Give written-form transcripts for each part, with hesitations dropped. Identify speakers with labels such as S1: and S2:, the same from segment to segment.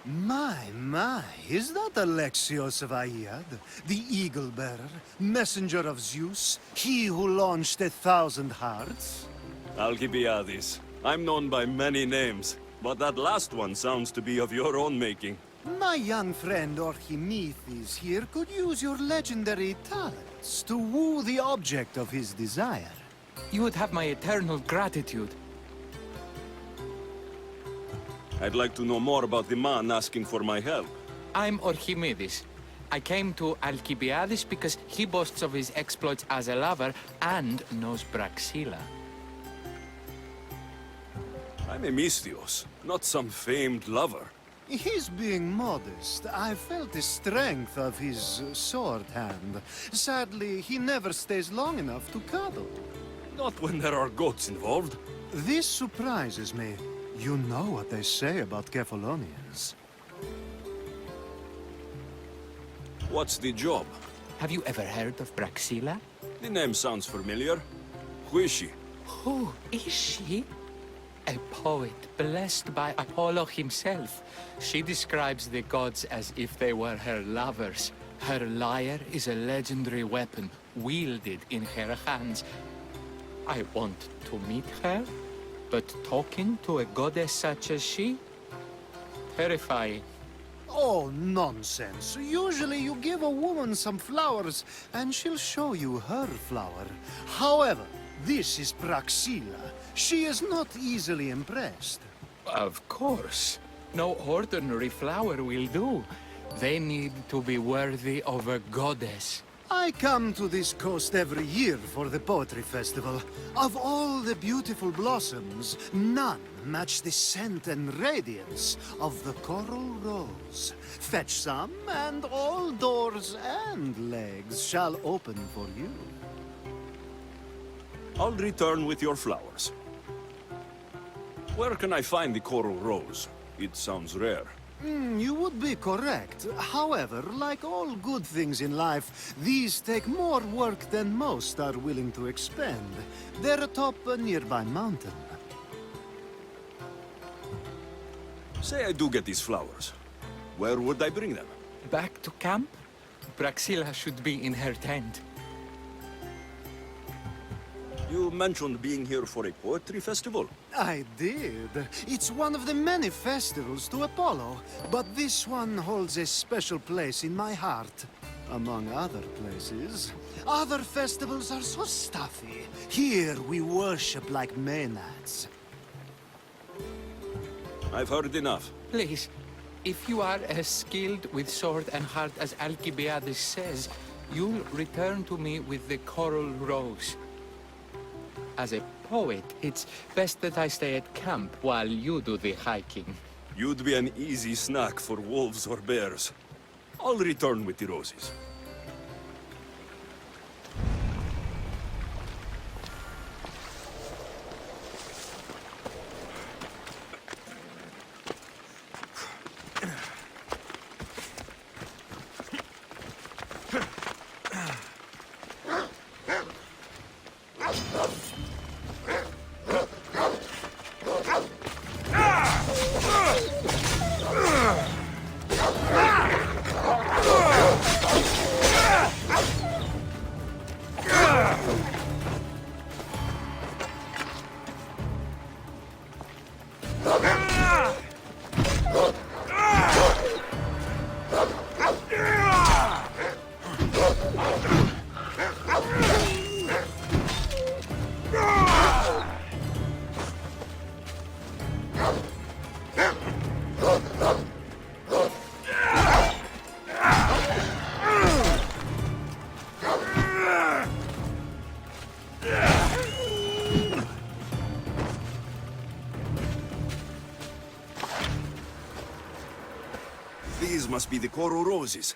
S1: My, is that Alexios of Aiad, the Eagle-bearer, messenger of Zeus, he who launched 1,000 hearts?
S2: Alcibiades. I'm known by many names, but that last one sounds to be of your own making.
S1: My young friend Orchomenos here could use your legendary talents to woo the object of his desire.
S3: You would have my eternal gratitude.
S2: I'd like to know more about the man asking for my help.
S3: I'm Orchimedes. I came to Alcibiades because he boasts of his exploits as a lover and knows Praxilla.
S2: I'm a Misthios, not some famed lover.
S1: He's being modest. I felt the strength of his sword hand. Sadly, he never stays long enough to cuddle.
S2: Not when there are goats involved.
S1: This surprises me. You know what they say about Kephalonians.
S2: What's the job?
S3: Have you ever heard of Praxilla?
S2: The name sounds familiar. Who is she?
S3: Who is she? A poet blessed by Apollo himself. She describes the gods as if they were her lovers. Her lyre is a legendary weapon wielded in her hands. I want to meet her, but talking to a goddess such as she? Terrifying.
S1: Oh, nonsense. Usually you give a woman some flowers, and she'll show you her flower. However, this is Praxilla. She is not easily impressed.
S3: Of course. No ordinary flower will do. They need to be worthy of a goddess.
S1: I come to this coast every year for the Poetry Festival. Of all the beautiful blossoms, none match the scent and radiance of the coral rose. Fetch some, and all doors and legs shall open for you.
S2: I'll return with your flowers. Where can I find the coral rose? It sounds rare.
S1: You would be correct. However, like all good things in life, these take more work than most are willing to expend. They're atop a nearby mountain.
S2: Say I do get these flowers. Where would I bring them?
S3: Back to camp? Praxilla should be in her tent.
S2: You mentioned being here for a poetry festival?
S1: I did. It's one of the many festivals to Apollo, but this one holds a special place in my heart. Among other places. Other festivals are so stuffy. Here we worship like Maenads.
S2: I've heard enough.
S3: Please, if you are as skilled with sword and heart as Alcibiades says, you'll return to me with the coral rose. As a poet, it's best that I stay at camp while you do the hiking.
S2: You'd be an easy snack for wolves or bears. I'll return with the roses. These must be the coral roses.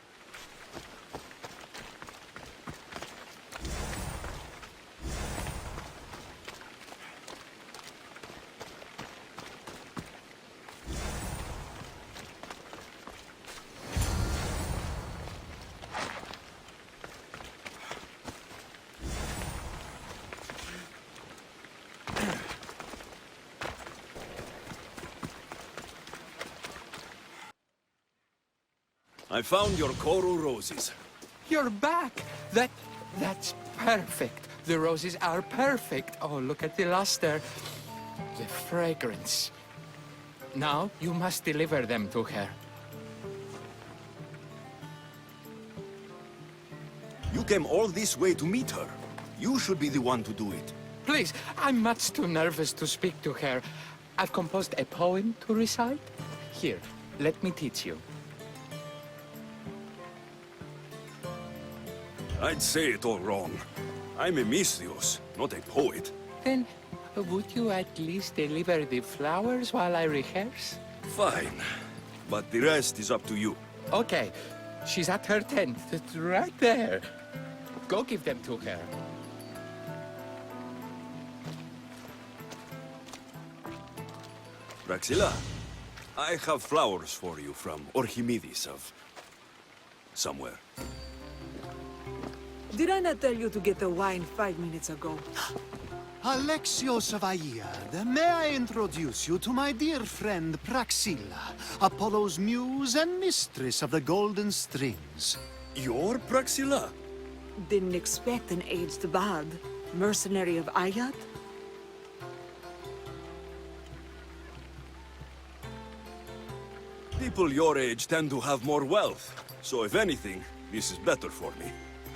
S2: I found your coral roses.
S3: You're back! That's perfect. The roses are perfect. Oh, look at the luster. The fragrance. Now, you must deliver them to her.
S2: You came all this way to meet her. You should be the one to do it.
S3: Please, I'm much too nervous to speak to her. I've composed a poem to recite. Here, let me teach you.
S2: I'd say it all wrong. I'm a Menoikeus, not a poet.
S3: Then, would you at least deliver the flowers while I rehearse?
S2: Fine. But the rest is up to you.
S3: Okay. She's at her tent. It's right there. Go give them to her.
S2: Praxilla, I have flowers for you from Orchimedes of... somewhere.
S4: Did I not tell you to get the wine 5 minutes ago?
S1: Alexios of Aiad, may I introduce you to my dear friend Praxilla, Apollo's muse and mistress of the golden strings.
S2: You're Praxilla?
S4: Didn't expect an aged bard. Mercenary of Aiad?
S2: People your age tend to have more wealth, so if anything, this is better for me.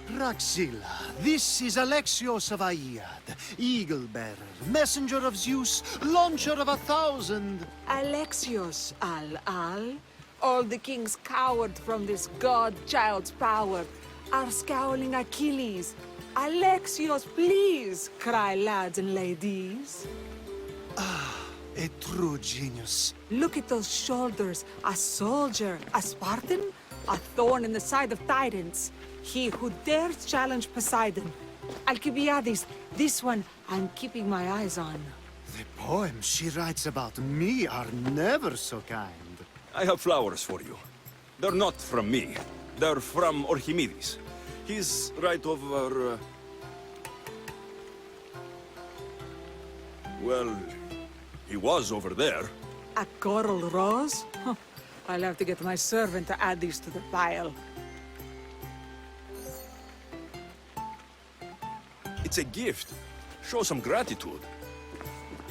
S1: Praxilla, this is Alexios of Aiad, Eagle-bearer, messenger of Zeus, launcher of 1,000...
S4: Alexios, Al. All the kings cowered from this god-child's power. Our scowling Achilles. Alexios, please, cry lads and ladies.
S1: A true genius.
S4: Look at those shoulders. A soldier, a Spartan, a thorn in the side of titans. He who dares challenge Poseidon. Alcibiades, this one I'm keeping my eyes on.
S1: The poems she writes about me are never so kind.
S2: I have flowers for you. They're not from me. They're from Orchimedes. He's right over... Well, he was over there.
S4: A coral rose? Huh. I'll have to get my servant to add these to the pile.
S2: It's a gift. Show some gratitude.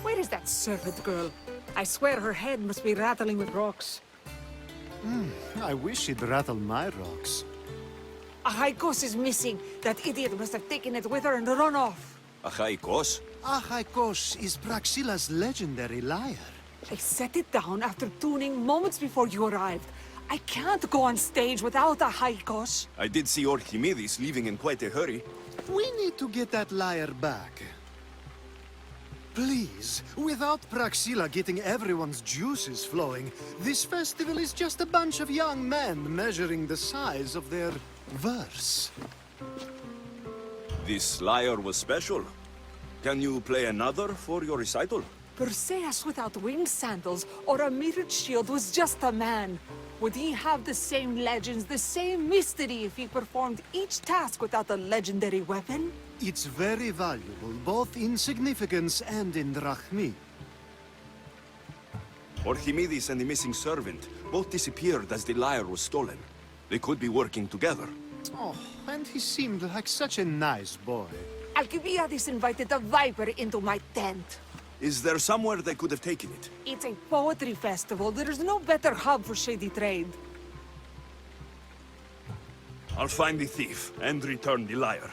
S4: Where is that servant girl? I swear her head must be rattling with rocks.
S1: I wish she'd rattle my rocks.
S4: Achaikos is missing. That idiot must have taken it with her and run off.
S2: Achaikos?
S1: Achaikos is Praxilla's legendary lyre.
S4: I set it down after tuning moments before you arrived. I can't go on stage without Achaikos.
S2: I did see Orchimedes leaving in quite a hurry.
S1: We need to get that lyre back. Please, without Praxilla getting everyone's juices flowing, this festival is just a bunch of young men measuring the size of their verse.
S2: This lyre was special. Can you play another for your recital?
S4: Perseus without winged sandals or a mirrored shield was just a man. Would he have the same legends, the same mystery if he performed each task without a legendary weapon?
S1: It's very valuable, both in significance and in drachmi.
S2: Orchimedes and the missing servant both disappeared as the lyre was stolen. They could be working together.
S1: Oh, and he seemed like such a nice boy.
S4: Alcibiades invited a viper into my tent.
S2: Is there somewhere they could have taken it?
S4: It's a poetry festival. There's no better hub for shady trade.
S2: I'll find the thief and return the lyre.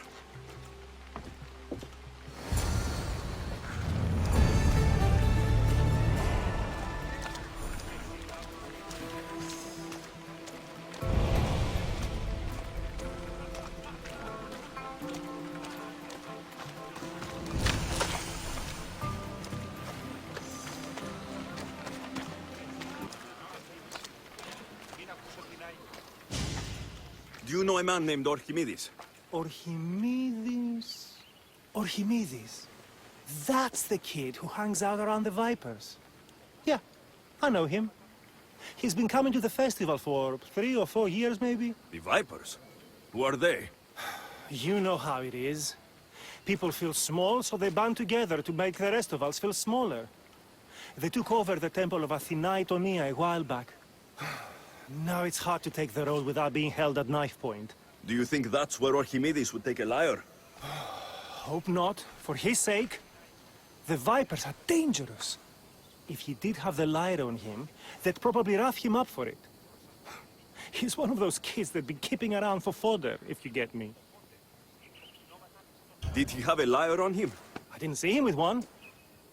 S2: Do you know a man named Orchimedes?
S5: Orchimedes? Orchimedes? That's the kid who hangs out around the Vipers. Yeah, I know him. He's been coming to the festival for 3 or 4 years, maybe.
S2: The Vipers? Who are they?
S5: You know how it is. People feel small, so they band together to make the rest of us feel smaller. They took over the temple of Athena, Itonia, a while back. Now it's hard to take the road without being held at knife point.
S2: Do you think that's where Orchimedes would take a Lyre?
S5: Hope not, for his sake. The Vipers are dangerous. If he did have the Lyre on him, they'd probably rough him up for it. He's one of those kids that'd be keeping around for fodder, if you get me.
S2: Did he have a Lyre on him?
S5: I didn't see him with one.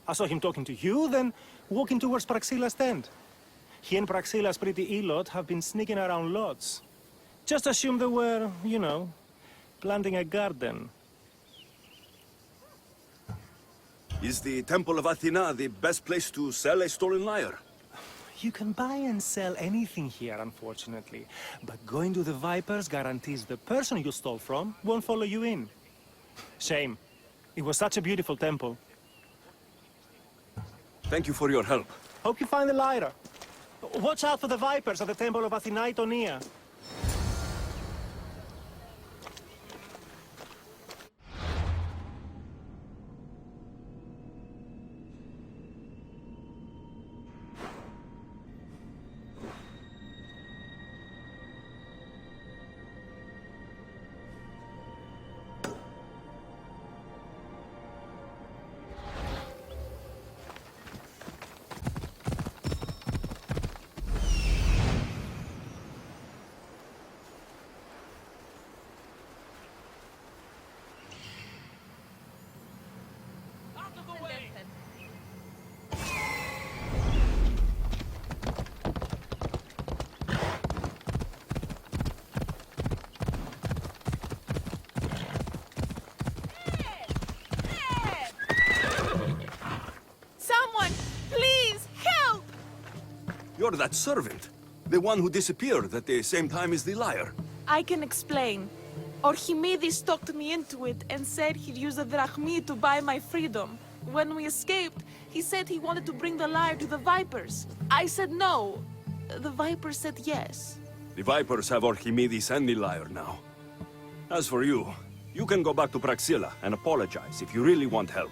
S5: I saw him talking to you, then walking towards Praxilla's tent. He and Praxilla's pretty elot have been sneaking around lots. Just assume they were, you know, planting a garden.
S2: Is the Temple of Athena the best place to sell a stolen Lyre?
S5: You can buy and sell anything here, unfortunately. But going to the Vipers guarantees the person you stole from won't follow you in. Shame. It was such a beautiful temple.
S2: Thank you for your help.
S5: Hope you find the Lyre. Watch out for the Vipers at the Temple of Athena, Itonia.
S2: You're that servant. The one who disappeared at the same time as the Lyre.
S6: I can explain. Orchimedes talked me into it and said he'd use a drachmi to buy my freedom. When we escaped, he said he wanted to bring the Lyre to the Vipers. I said no. The Vipers said yes.
S2: The Vipers have Orchimedes and the Lyre now. As for you, you can go back to Praxilla and apologize if you really want help.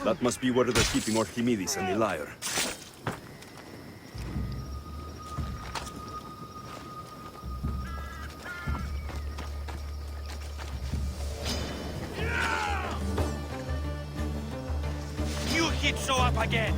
S2: That must be where they're keeping Orchimedes and the Lyre.
S7: You hit show up again!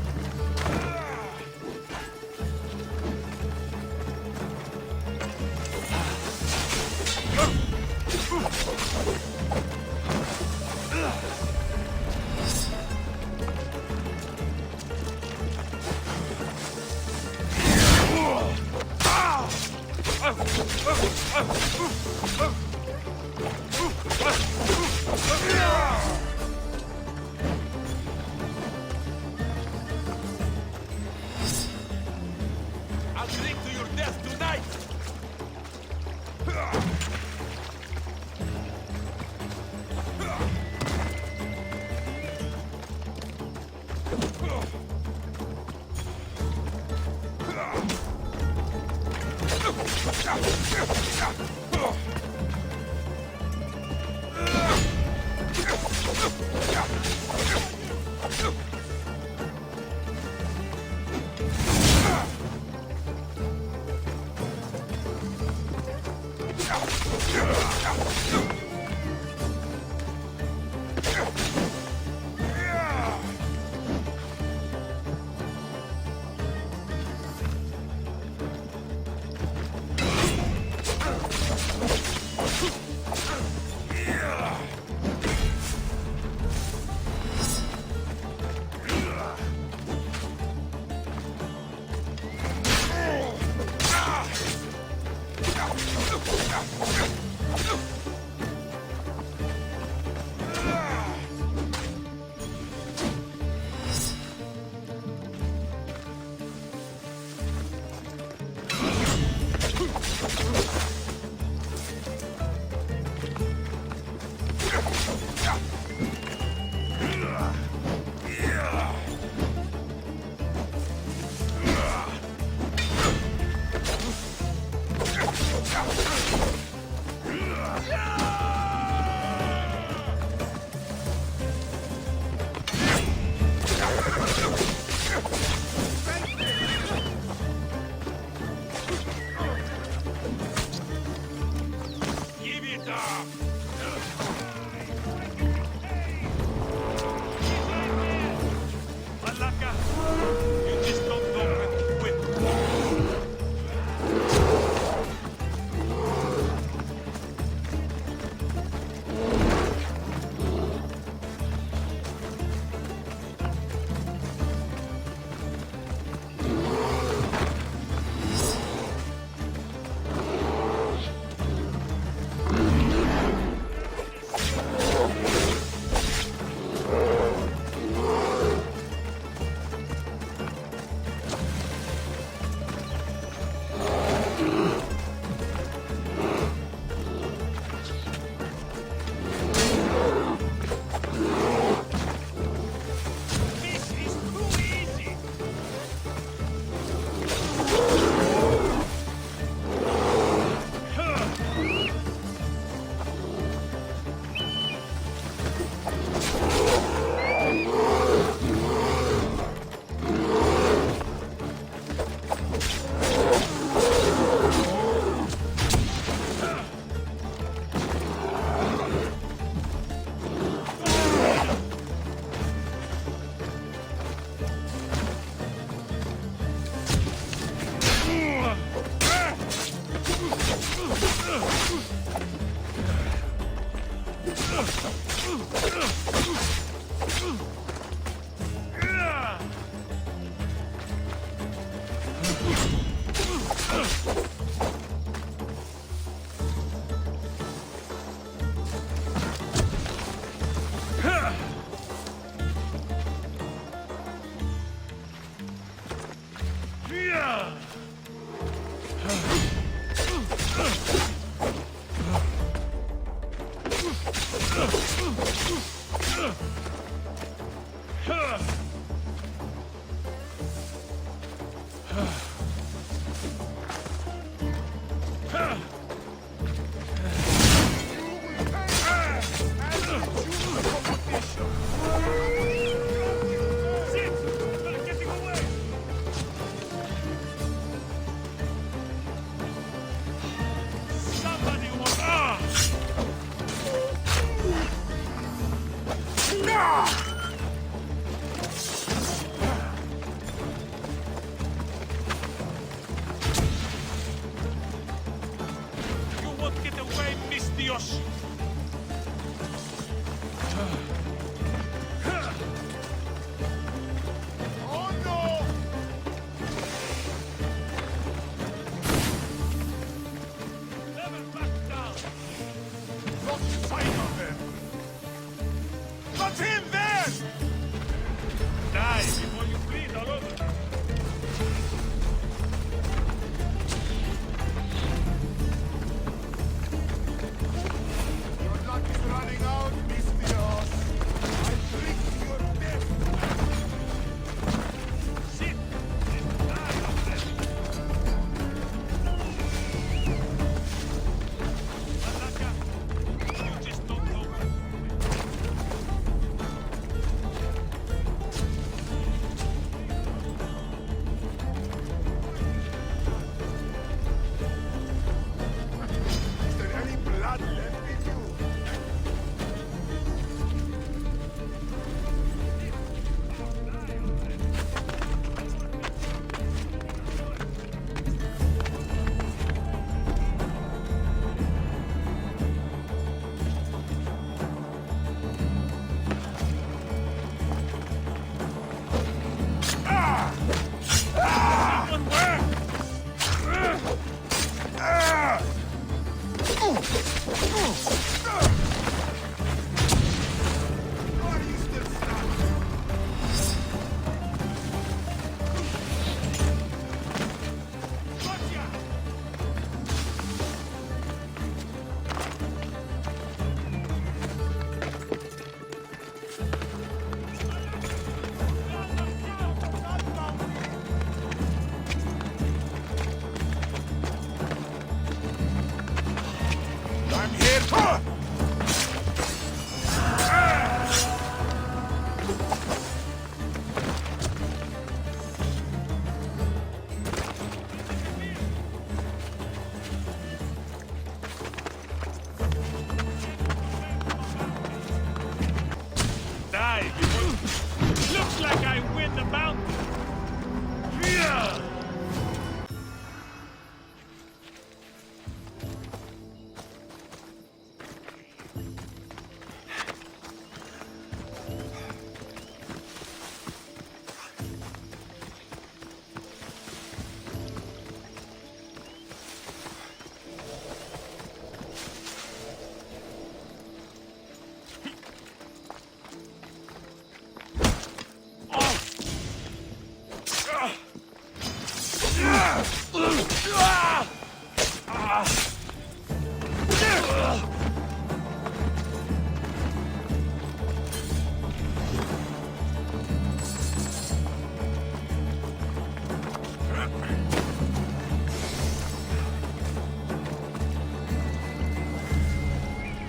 S7: I'll drink to your death tonight!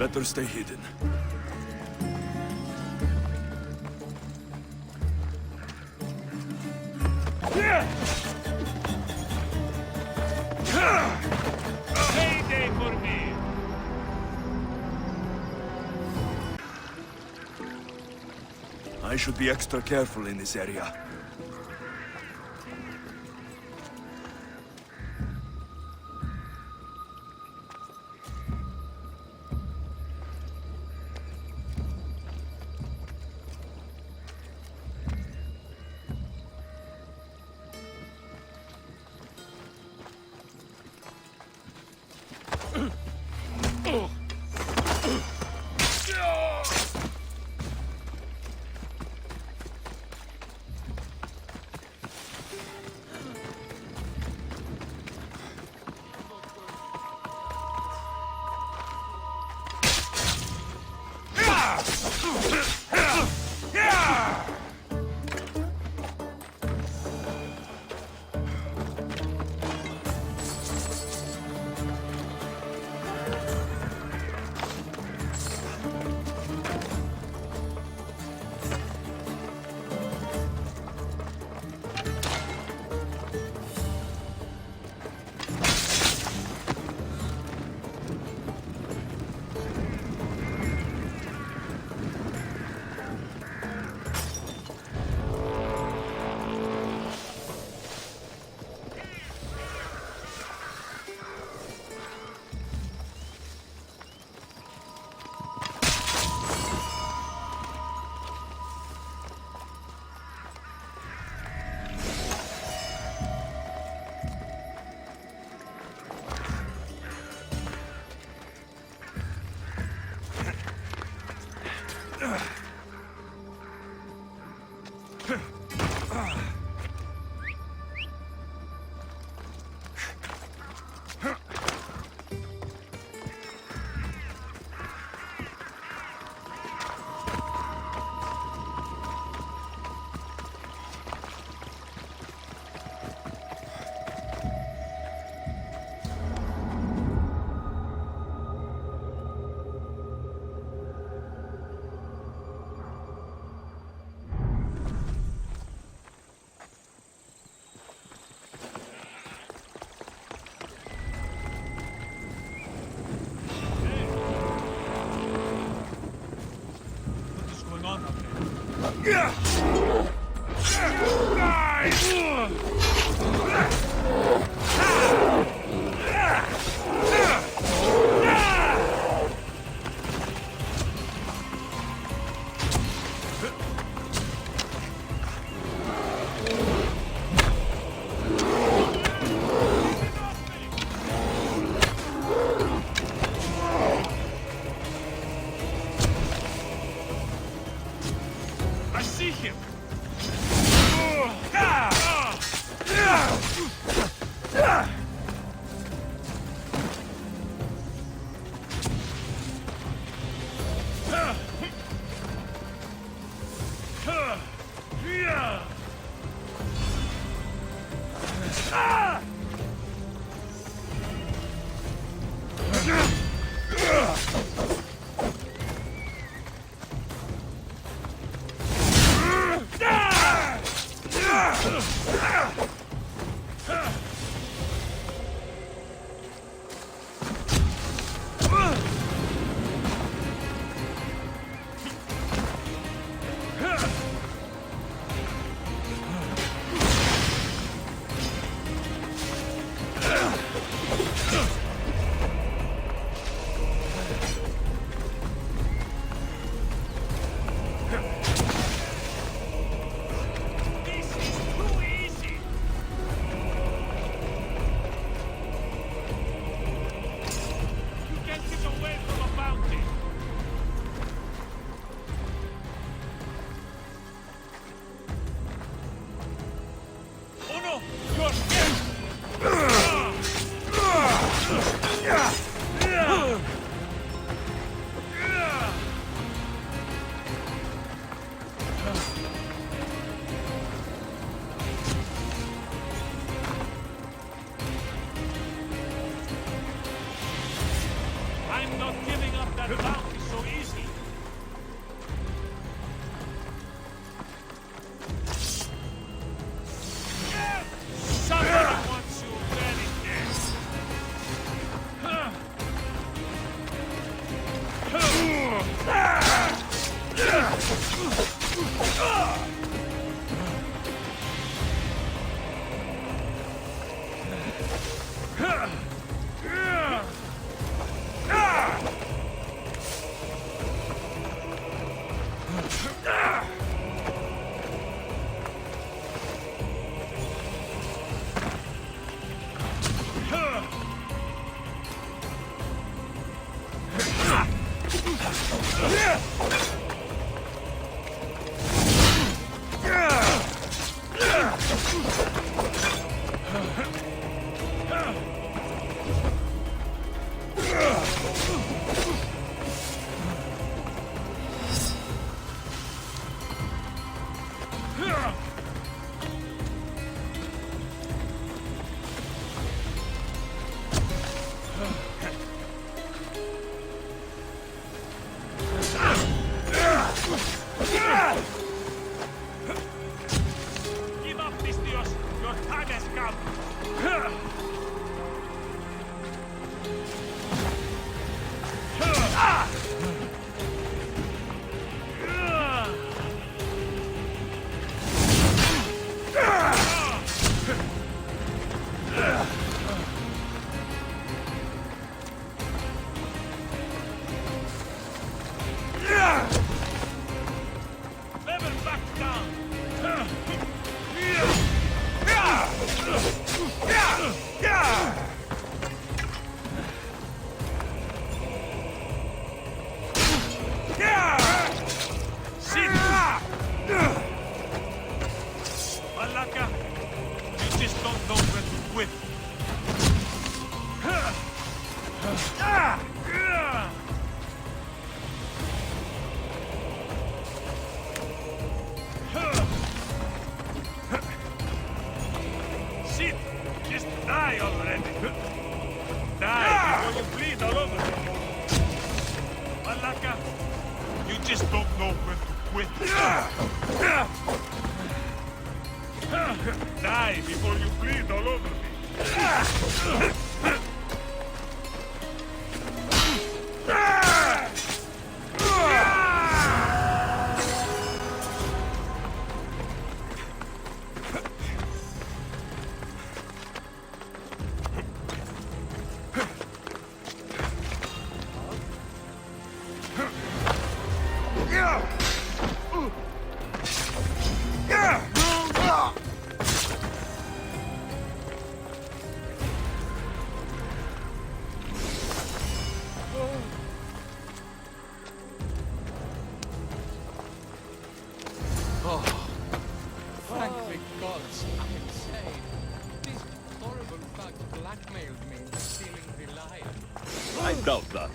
S2: Better stay hidden.
S7: Payday for me!
S2: I should be extra careful in this area.
S7: I see him! that bounty so easy. Somebody wants you very dead. Give up, Pistios. Your time has come. Never back down. Sit. Malaka, you just don't know when to quit. Sit! Just die already! Die before you bleed all over me! Malaka, you just don't know when to quit. Die before you bleed all over me!
S3: Thank the gods, I'm insane. This horrible bug blackmailed me into stealing the Lyre.
S2: I doubt that.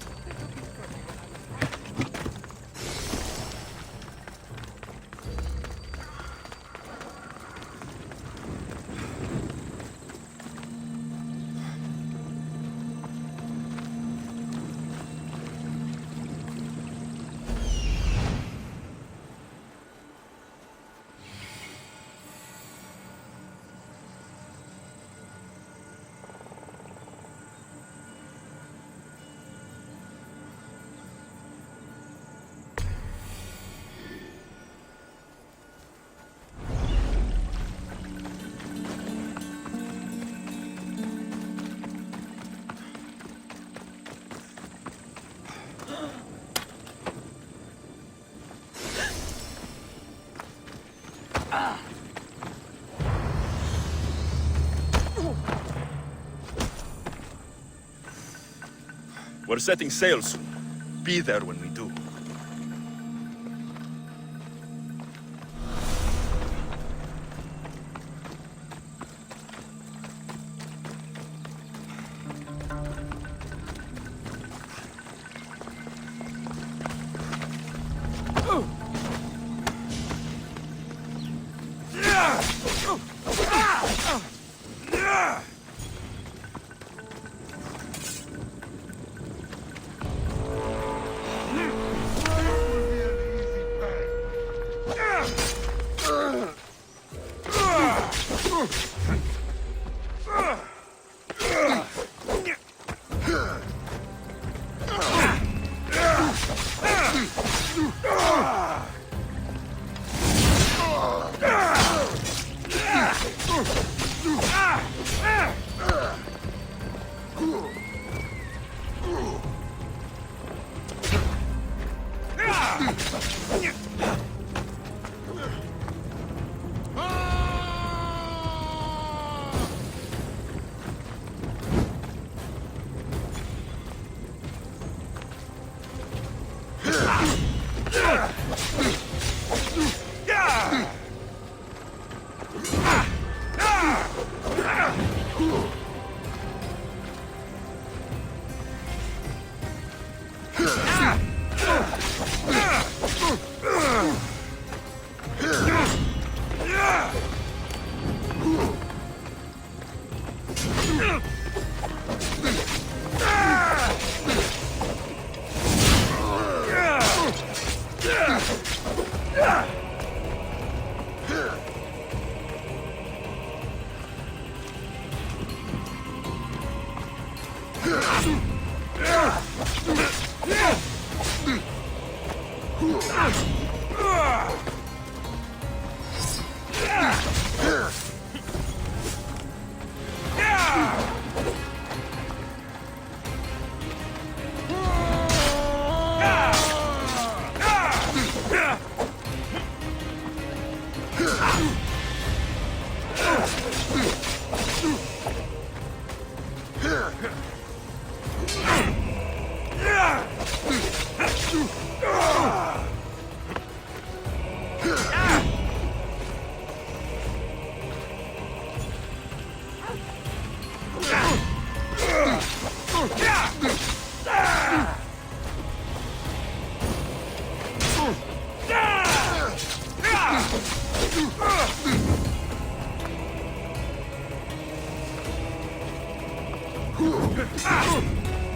S2: We're setting sail soon. Be there when we do.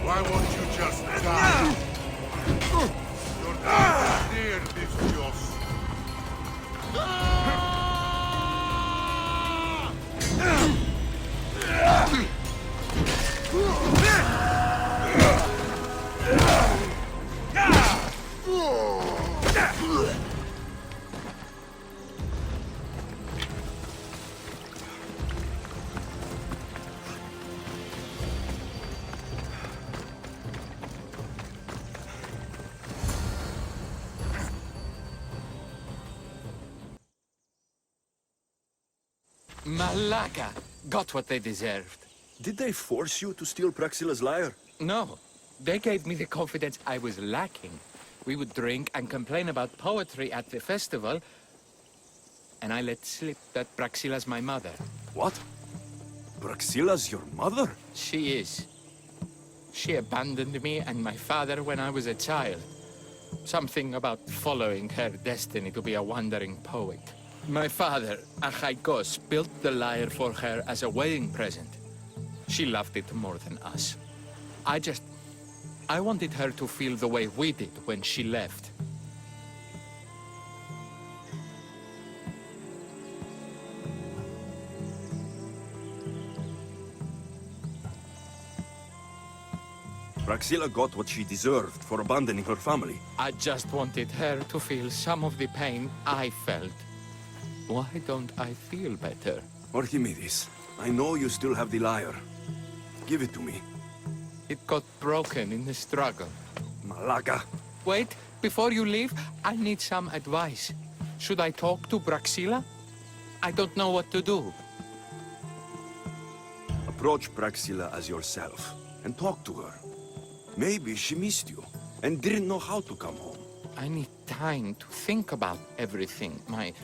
S8: Why won't you just die? Your time is near, Lysios.
S3: Malaka got what they deserved.
S2: Did they force you to steal Praxilla's lyre?
S3: No, they gave me the confidence I was lacking. We would drink and complain about poetry at the festival, and I let slip that Praxilla's my mother.
S2: What? Praxilla's your mother?
S3: She is. She abandoned me and my father when I was a child. Something about following her destiny to be a wandering poet. My father, Athenian, built the lyre for her as a wedding present. She loved it more than us. I wanted her to feel the way we did when she left.
S2: Praxilla got what she deserved for abandoning her family.
S3: I just wanted her to feel some of the pain I felt. Why don't I feel better?
S2: Orchimedes, I know you still have the lyre. Give it to me.
S3: It got broken in the struggle.
S2: Malaka.
S3: Wait, before you leave, I need some advice. Should I talk to Praxilla? I don't know what to do.
S2: Approach Praxilla as yourself and talk to her. Maybe she missed you and didn't know how to come home.
S3: I need time to think about everything. My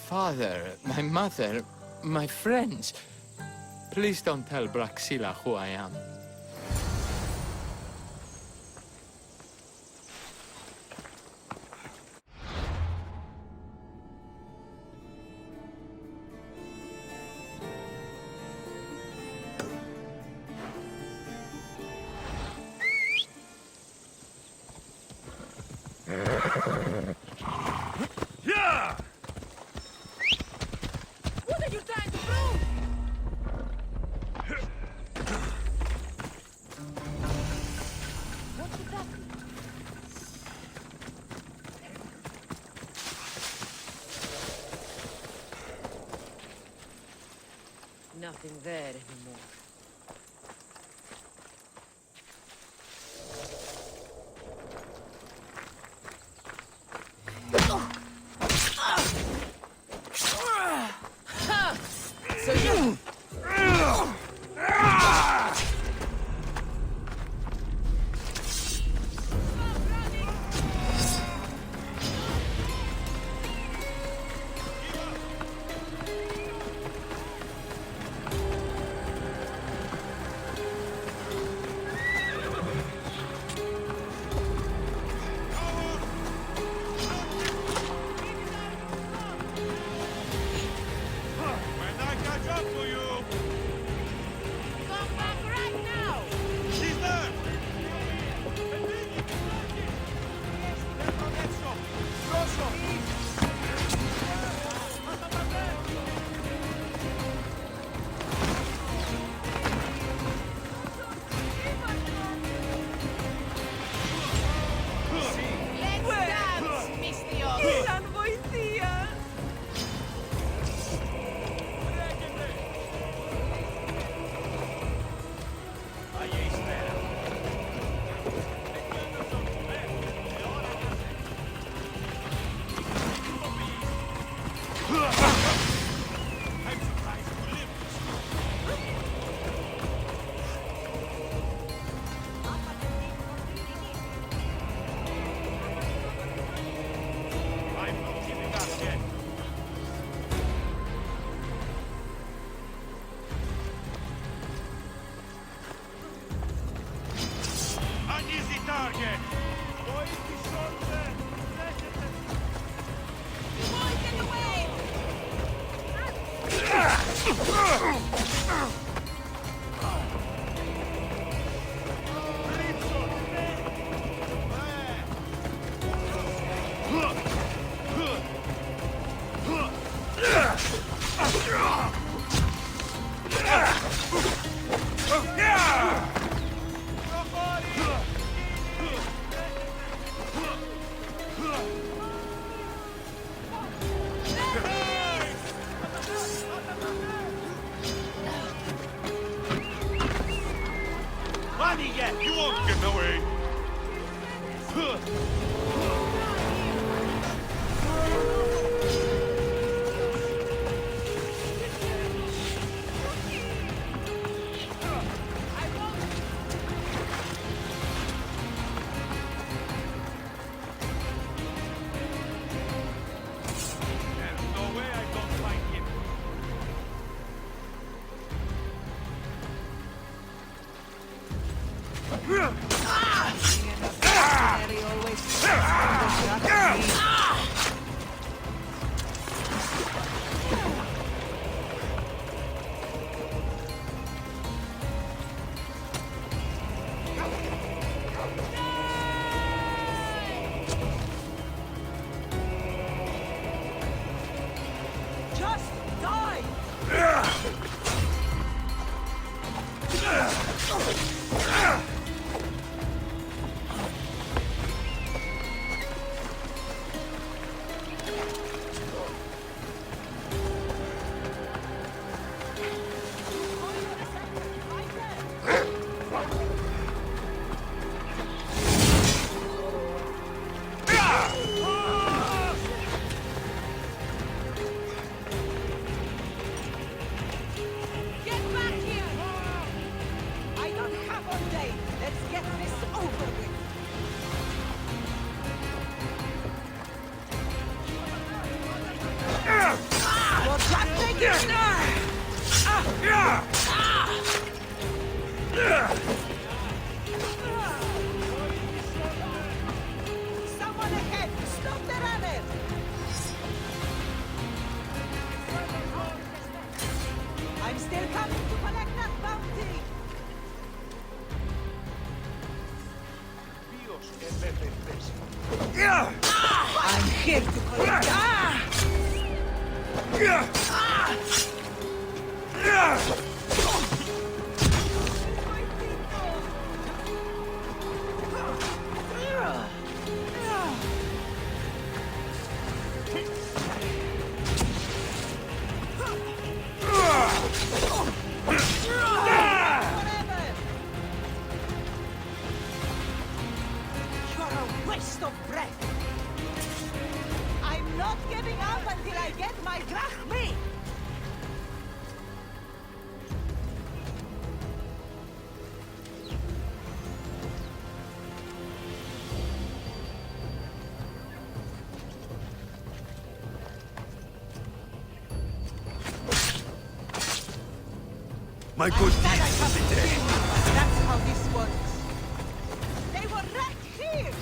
S3: father, my mother, my friends. Please don't tell Praxilla who I am.
S7: Yeah!
S6: What are you trying to prove? What should that be?
S9: Nothing there anymore. So you...
S7: target! Poi ti sorte!
S6: Boy, get away!
S7: Money yet! You won't get away! There's no way I don't find him.
S4: Mercenary always just die! Get back here! I don't have all day. Let's get this over with. You're just taking Someone ahead! Stop the runner! I'm still coming to collect that bounty! I'm here to collect You're a waste of breath! I'm not giving up until I get my drachmi!
S8: My good
S4: That I
S8: deeds
S4: have
S8: will be
S4: to
S8: dead.
S4: do. That's how this works. They were right here!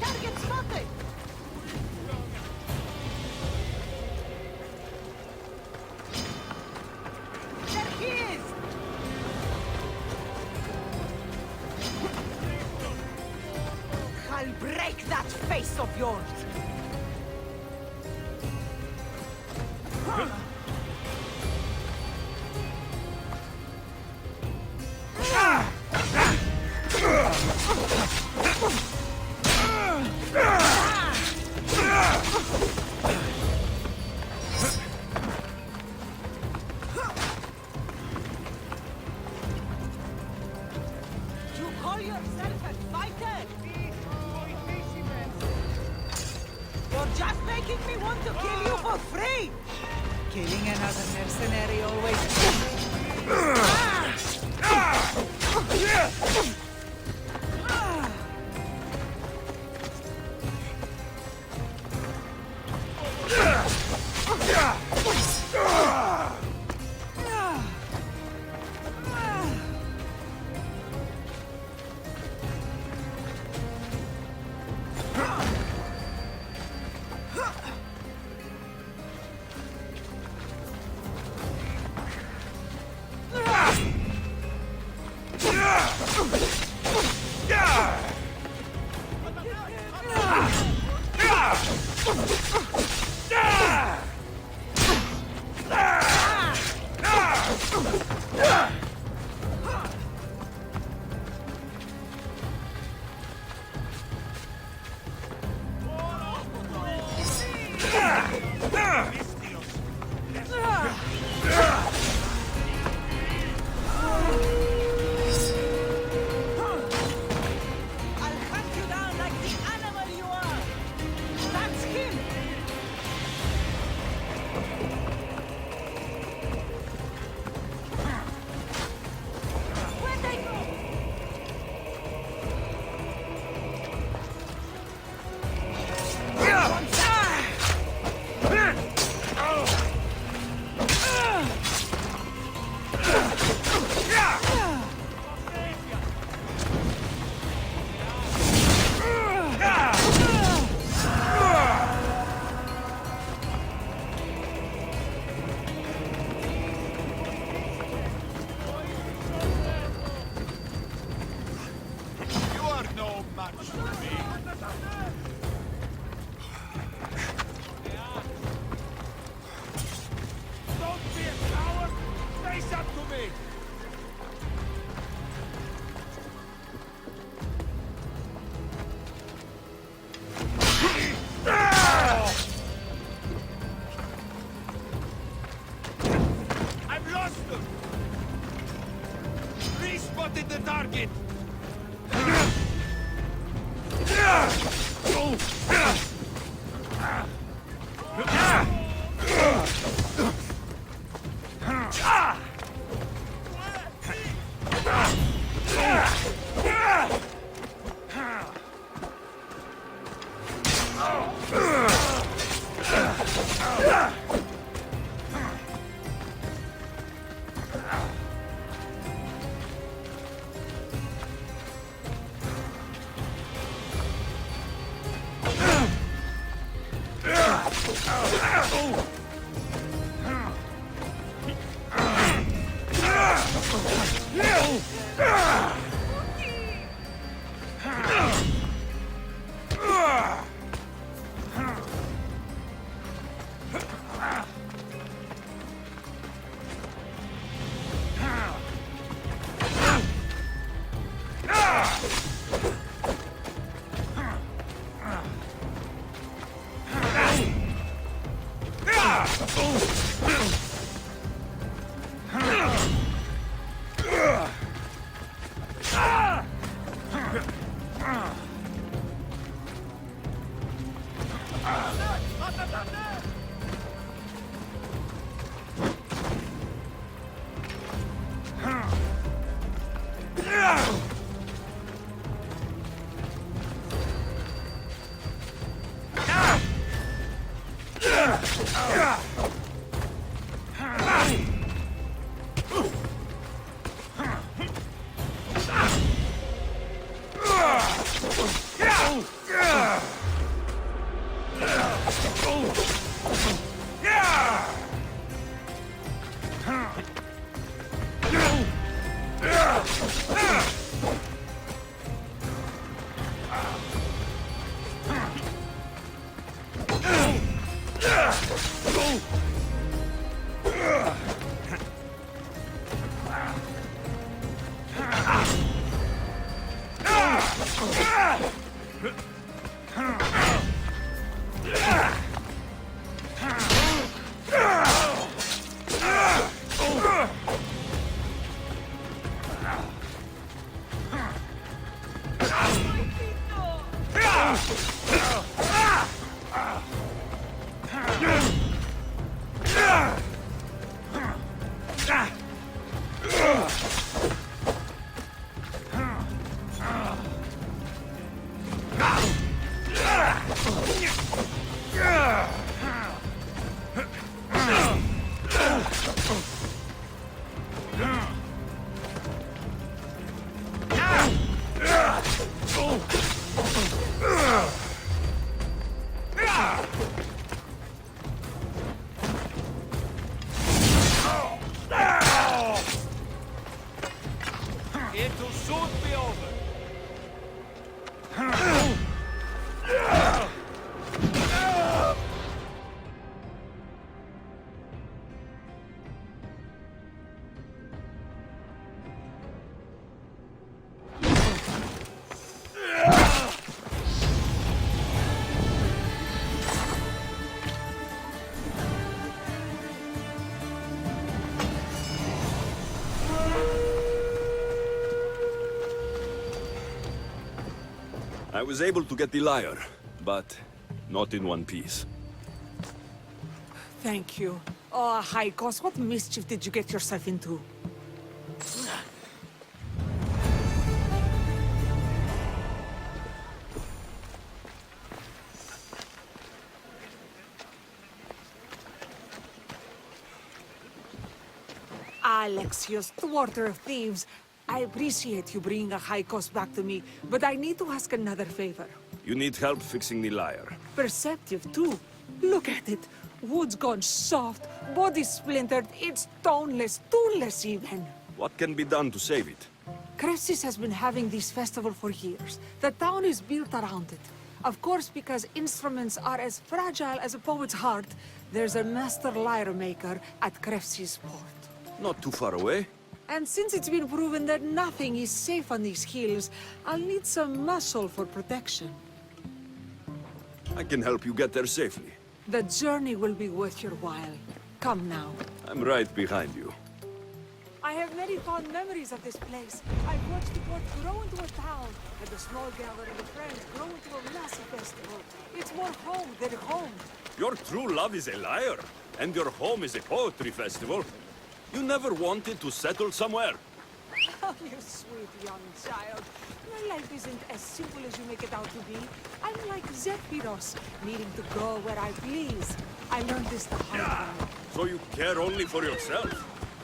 S4: Target spotted! There he is! I'll break that face of yours! You call yourself a fighter? You're just making me want to kill you for free! Killing another mercenary always...
S2: I was able to get the lyre, but not in one piece.
S4: Thank you. Oh, Haikos, what mischief did you get yourself into? Alexios, thwarter of thieves. I appreciate you bringing a Haikos back to me, but I need to ask another favor.
S2: You need help fixing the lyre.
S4: Perceptive, too. Look at it. Wood's gone soft, body splintered, it's toneless, tooless even.
S2: What can be done to save it?
S4: Crazed has been having this festival for years. The town is built around it. Of course, because instruments are as fragile as a poet's heart, there's a master lyre maker at Crazed's port.
S2: Not too far away.
S4: And since it's been proven that nothing is safe on these hills, I'll need some muscle for protection.
S2: I can help you get there safely.
S4: The journey will be worth your while. Come now.
S2: I'm right behind you.
S4: I have many fond memories of this place. I've watched the port grow into a town, and the small gathering of friends grow into a massive festival. It's more home than home.
S2: Your true love is a lyre, and your home is a poetry festival. You never wanted to settle somewhere.
S4: Oh, you sweet young child. My life isn't as simple as you make it out to be. I'm like Zephyros, needing to go where I please. I learned this the hard way.
S2: So you care only for yourself?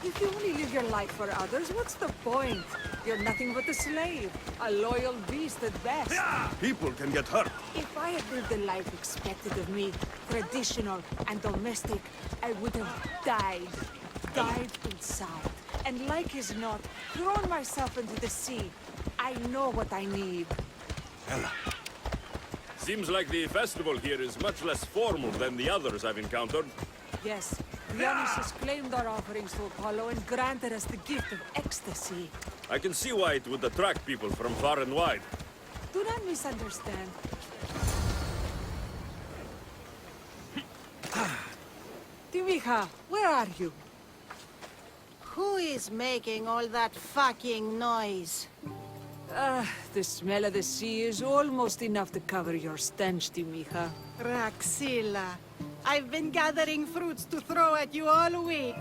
S4: If you only live your life for others, what's the point? You're nothing but a slave, a loyal beast at best.
S2: People can get hurt.
S4: If I had lived the life expected of me, traditional and domestic, I would have died. Died inside. And like as not, thrown myself into the sea. I know what I need.
S2: Ella. Seems like the festival here is much less formal than the others I've encountered.
S4: Yes, Dionysus claimed our offerings to Apollo and granted us the gift of ecstasy.
S2: I can see why it would attract people from far and wide.
S4: Do not misunderstand. Timiha, where are you?
S10: Who is making all that fucking noise?
S4: The smell of the sea is almost enough to cover your stench, Timiha.
S10: Praxilla, I've been gathering fruits to throw at you all week.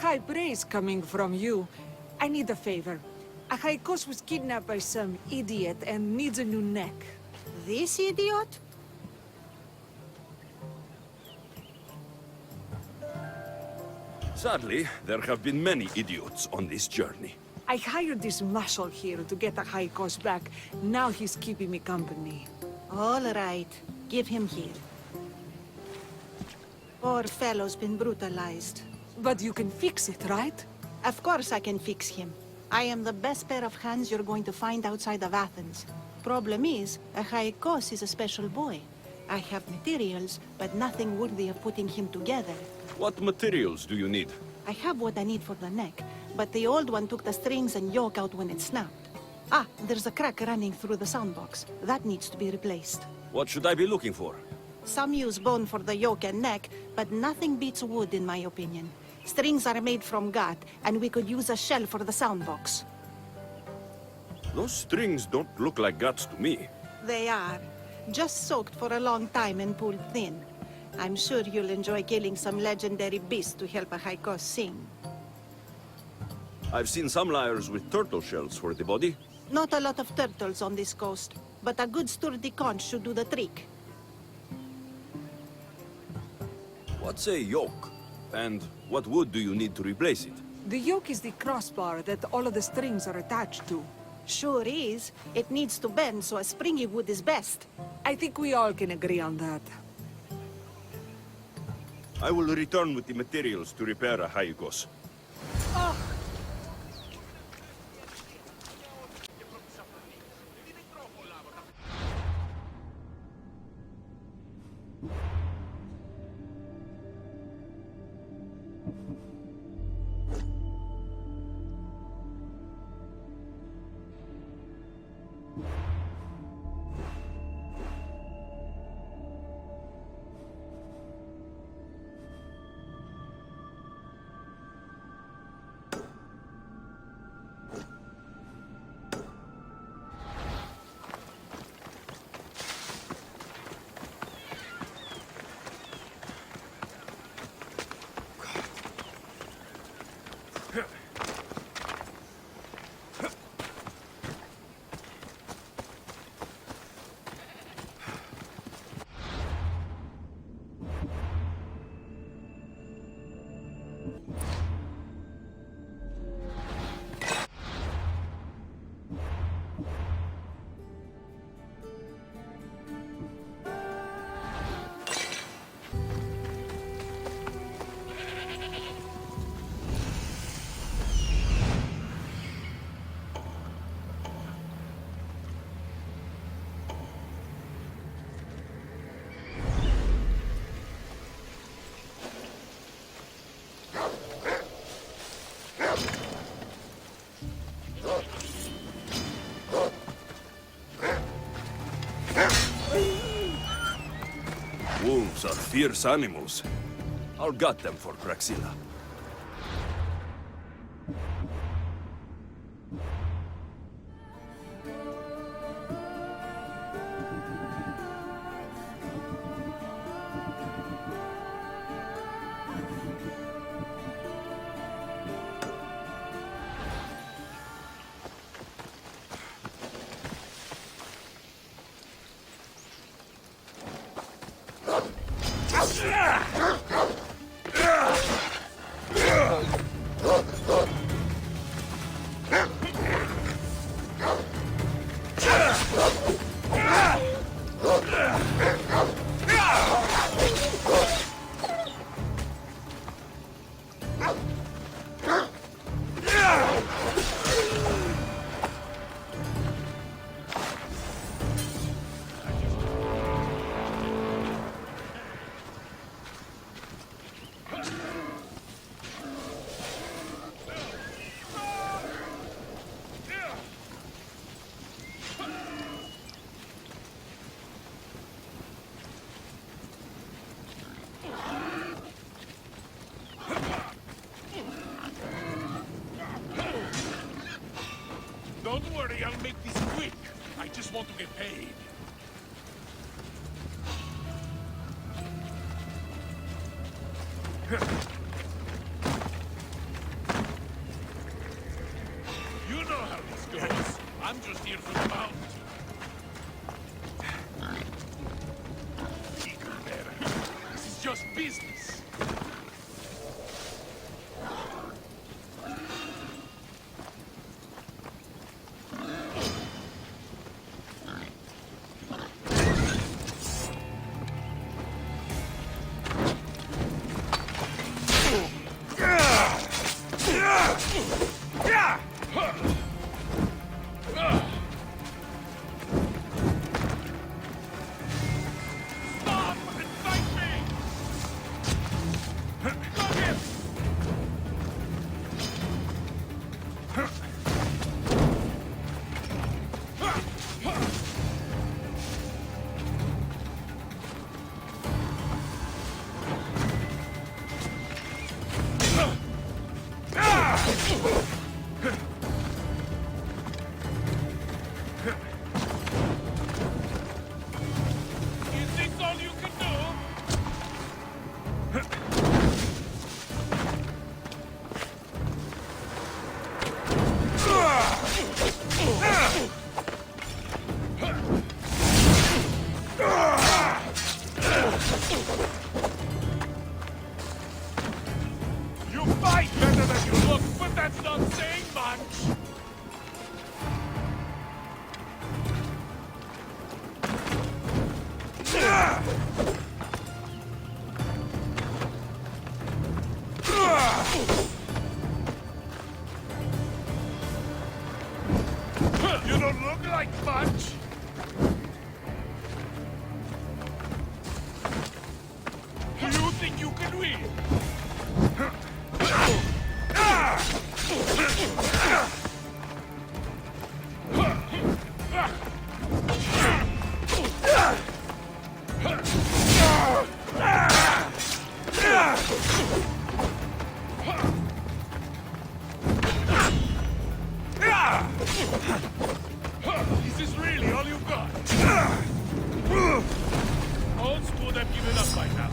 S4: High praise coming from you. I need a favor. A Haikos was kidnapped by some idiot and needs a new neck.
S10: This idiot?
S2: Sadly, there have been many idiots on this journey.
S4: I hired this muscle here to get a Haikos back. Now he's keeping me company.
S10: All right, give him here. Poor fellow's been brutalized.
S4: But you can fix it, right?
S10: Of course I can fix him. I am the best pair of hands you're going to find outside of Athens. Problem is, a Haikos is a special boy. I have materials, but nothing worthy of putting him together.
S2: What materials do you need?
S10: I have what I need for the neck, but the old one took the strings and yoke out when it snapped. Ah, there's a crack running through the soundbox. That needs to be replaced.
S2: What should I be looking for?
S10: Some use bone for the yoke and neck, but nothing beats wood in my opinion. Strings are made from gut, and we could use a shell for the soundbox.
S2: Those strings don't look like guts to me.
S10: They are. Just soaked for a long time and pulled thin. I'm sure you'll enjoy killing some legendary beasts to help a Haikos sing.
S2: I've seen some lyres with turtle shells for the body.
S10: Not a lot of turtles on this coast, but a good sturdy conch should do the trick.
S2: What's a yoke? And what wood do you need to replace it?
S4: The yoke is the crossbar that all of the strings are attached to.
S10: Sure is. It needs to bend, so a springy wood is best.
S4: I think we all can agree on that.
S2: I will return with the materials to repair a Haikos. Those are fierce animals. I'll gut them for Praxilla.
S7: Don't worry, I'll make this quick. I just want to get paid. You know how this goes. I'm just here for the mount. Even better. This is just business. You fight better than you look, but that's not saying much. You don't look like much. You think you can win? Is this really all you've got? Old school would have given up by now.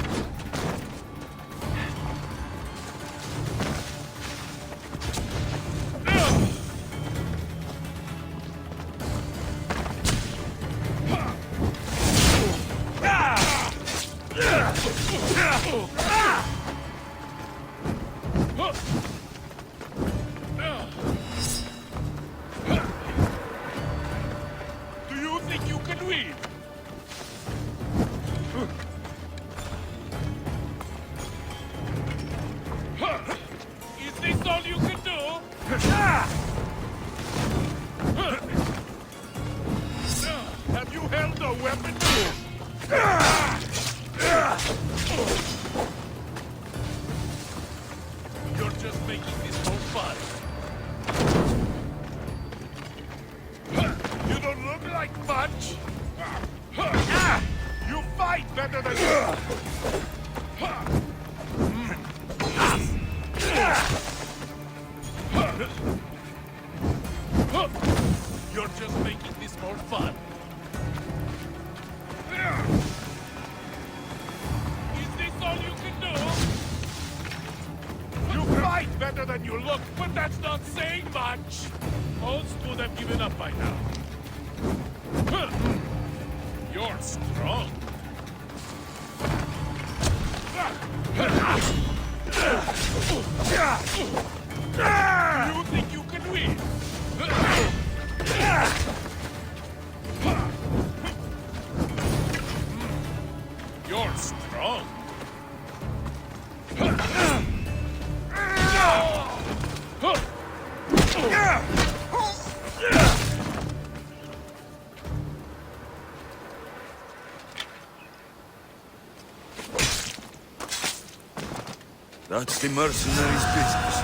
S7: Do you think you can win? Is this all you can do? Have you held a weapon? You're just making this whole fun. You don't look like much. You fight better than you. You're just making this more fun. Is this all you can do? You fight better than you look, but that's not saying much. Most would have given up by now. You're strong. You think you can win? You're strong.
S2: That's the mercenary's business.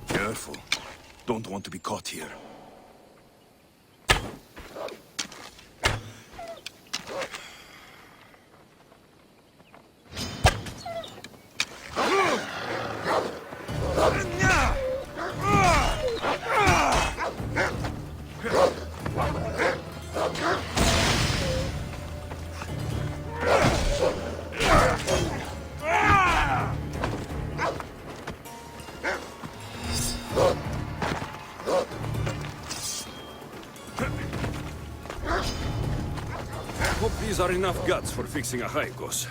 S2: Careful. Don't want to be caught here. Hope these are enough guts for fixing a Haikos.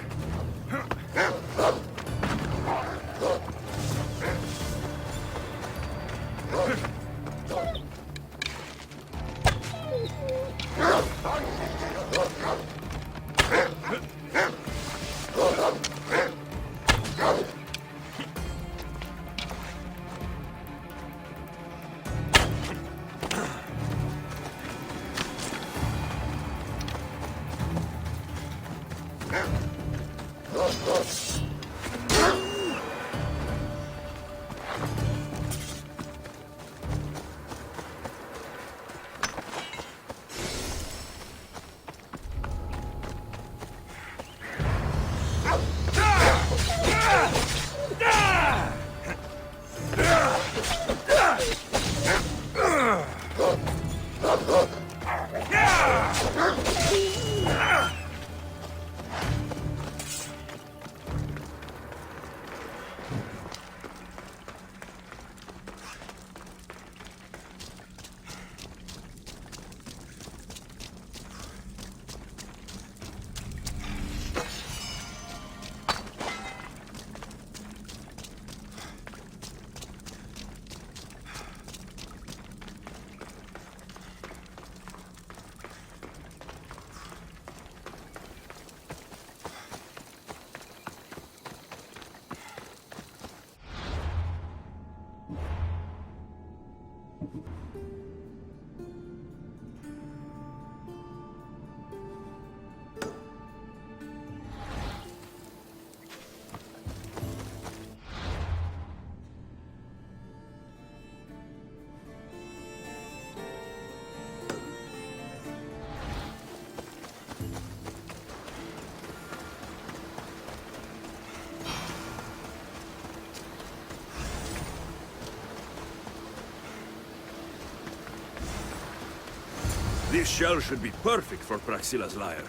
S2: This shell should be perfect for Praxilla's lyre.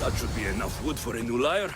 S2: That should be enough wood for a new lyre.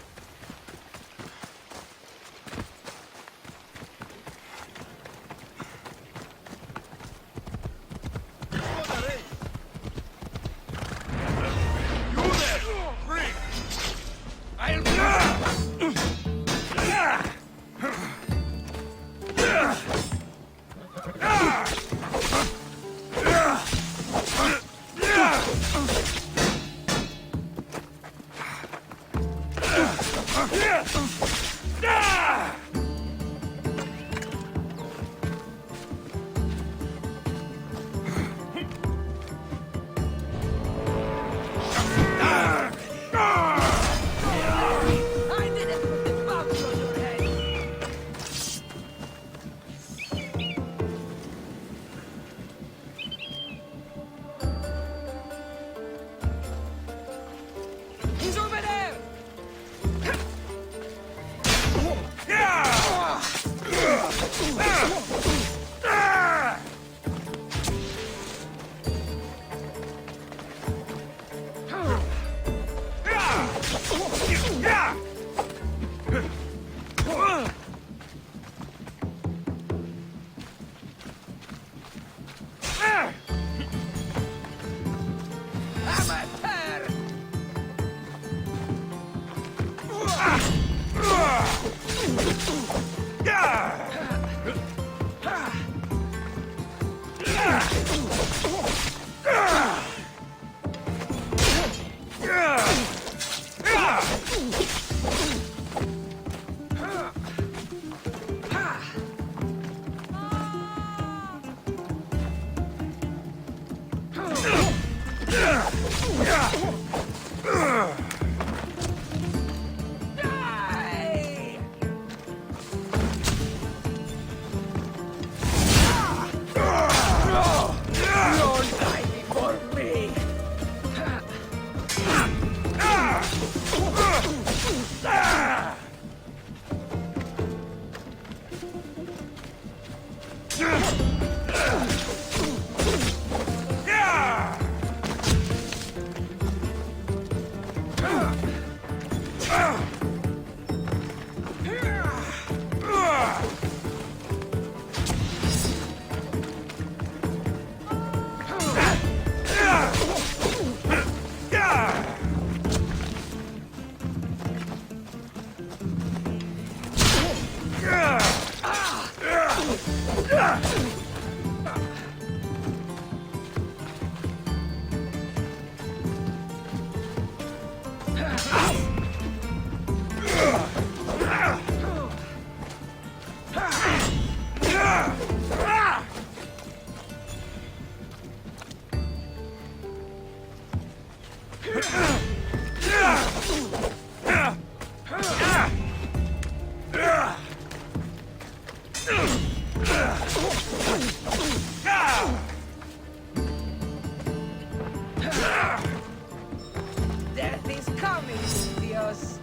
S4: Death is coming, Dios.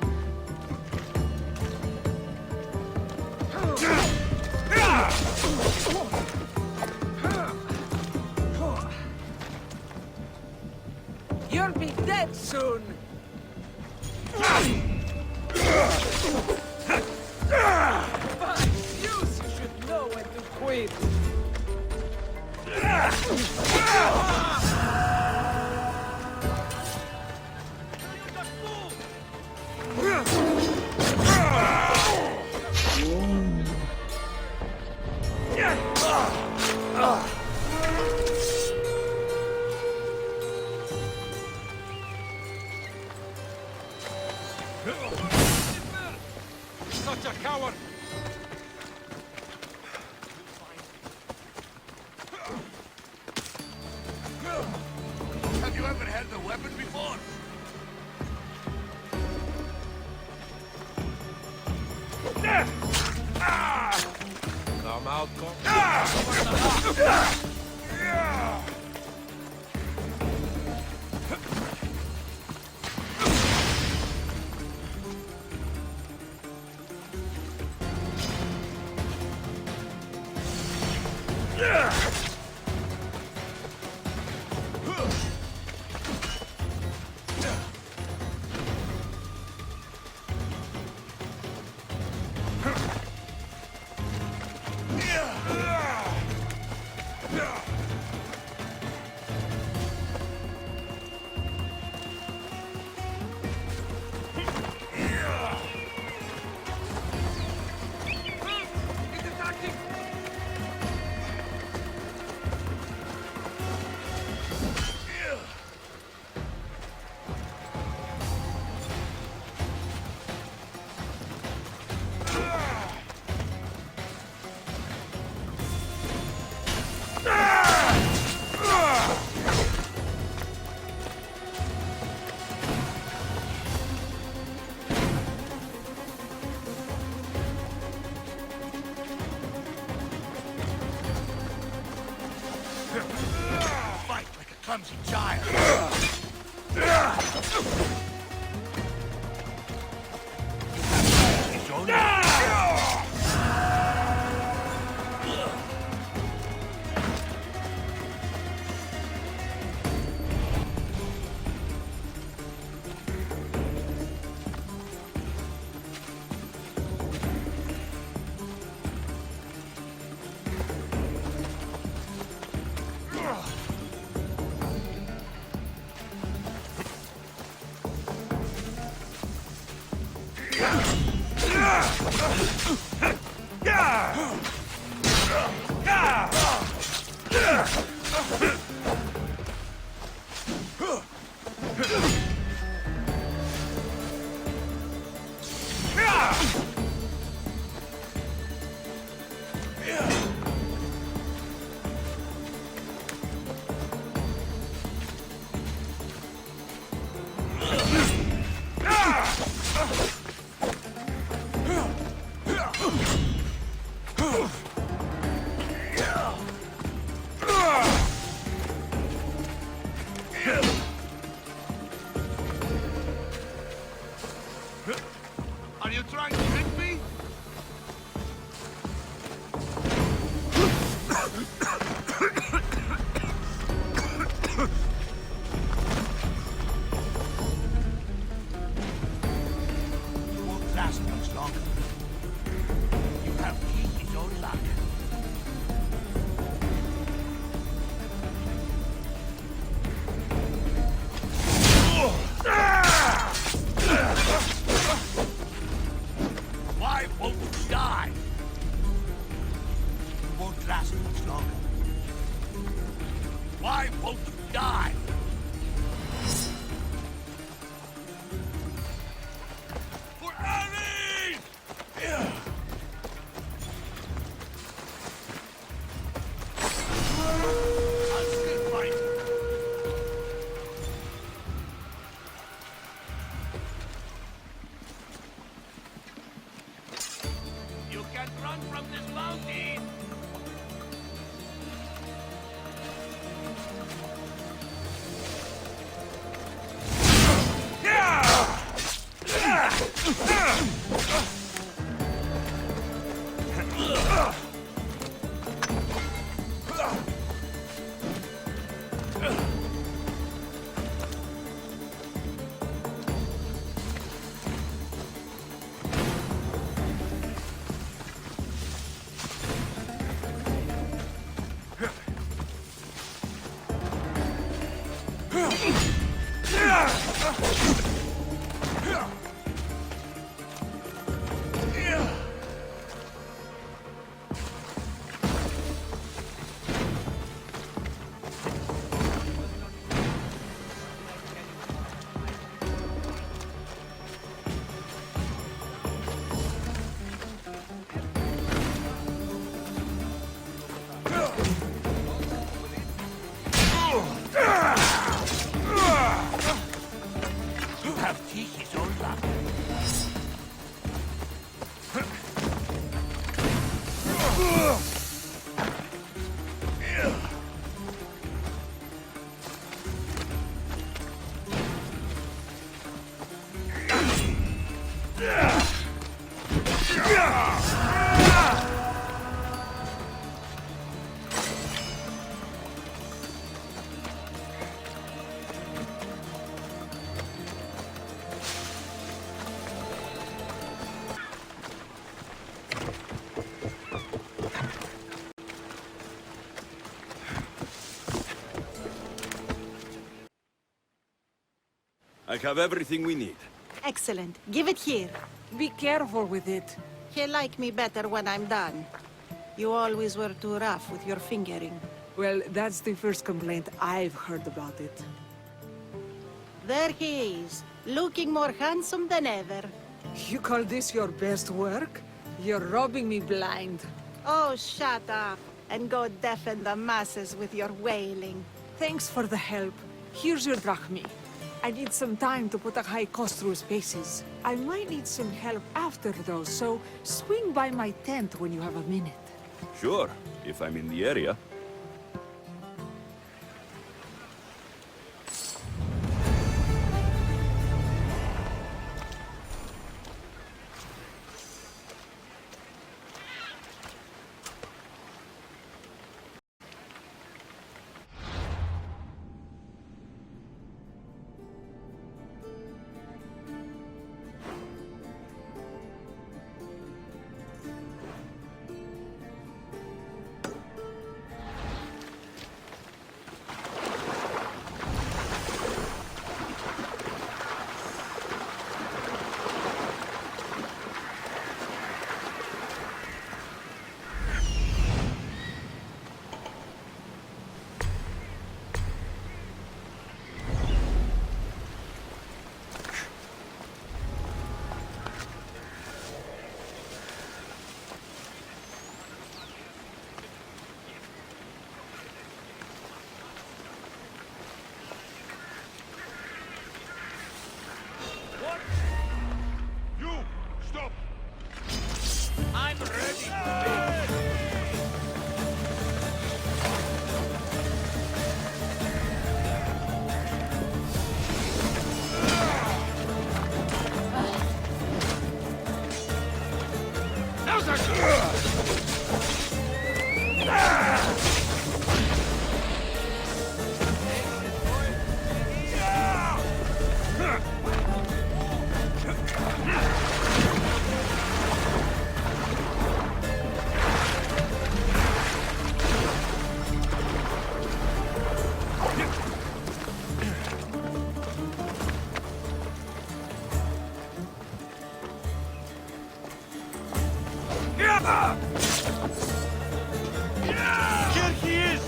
S4: You'll be dead soon. By use, you should know when to quit.
S7: Such a coward!
S8: Have you ever held a weapon before?
S7: Come out, come.
S8: Fight like a clumsy child. Are you trying to trick me? Won't last much longer. You have keyed his own luck. Why won't you die? You won't last much longer. Why won't you die? For Ares! I'll still fight. You can't run from this mountain!
S2: I have everything we need.
S10: Excellent. Give it here.
S4: Be careful with it.
S10: He'll like me better when I'm done. You always were too rough with your fingering.
S4: Well, that's the first complaint I've heard about it.
S10: There he is, looking more handsome than ever.
S4: You call this your best work? You're robbing me blind.
S10: Oh, shut up, and go deafen the masses with your wailing.
S4: Thanks for the help. Here's your drachmi. I need some time to put a high cost through spaces. I might need some help after though, so swing by my tent when you have a minute.
S2: Sure, if I'm in the area.
S7: Here he is!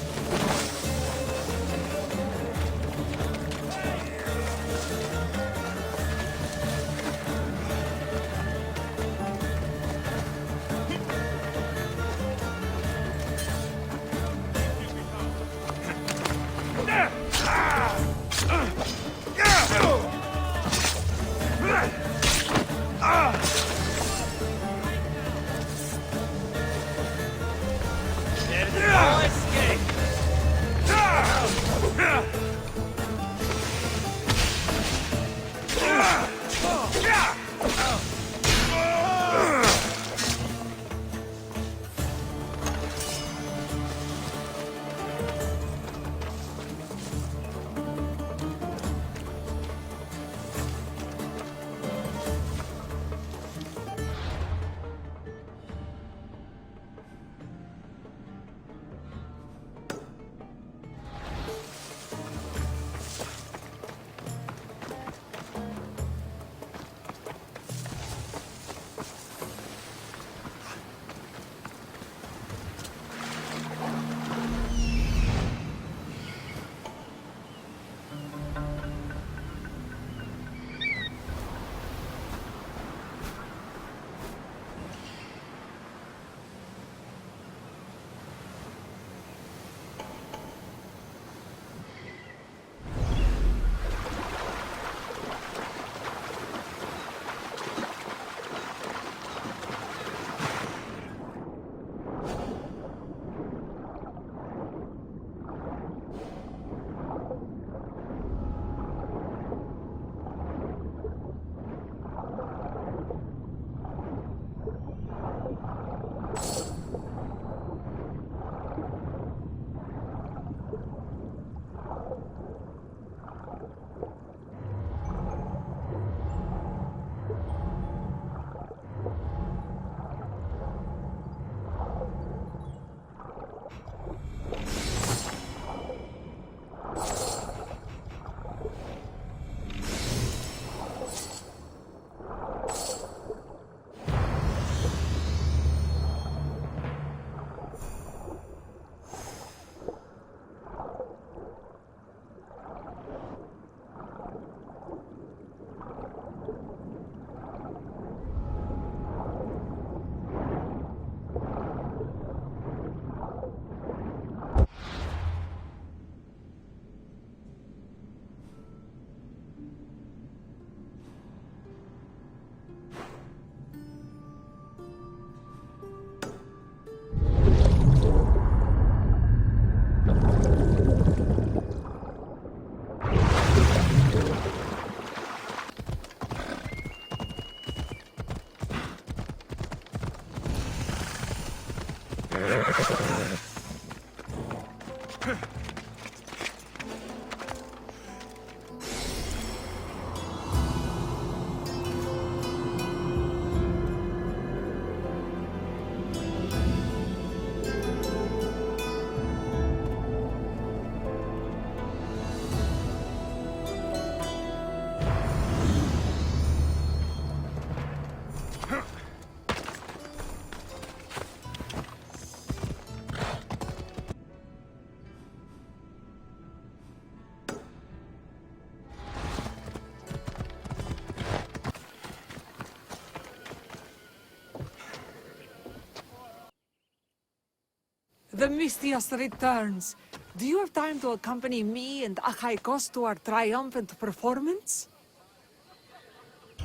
S4: The Mystios returns. Do you have time to accompany me and Achaikos to our triumphant performance?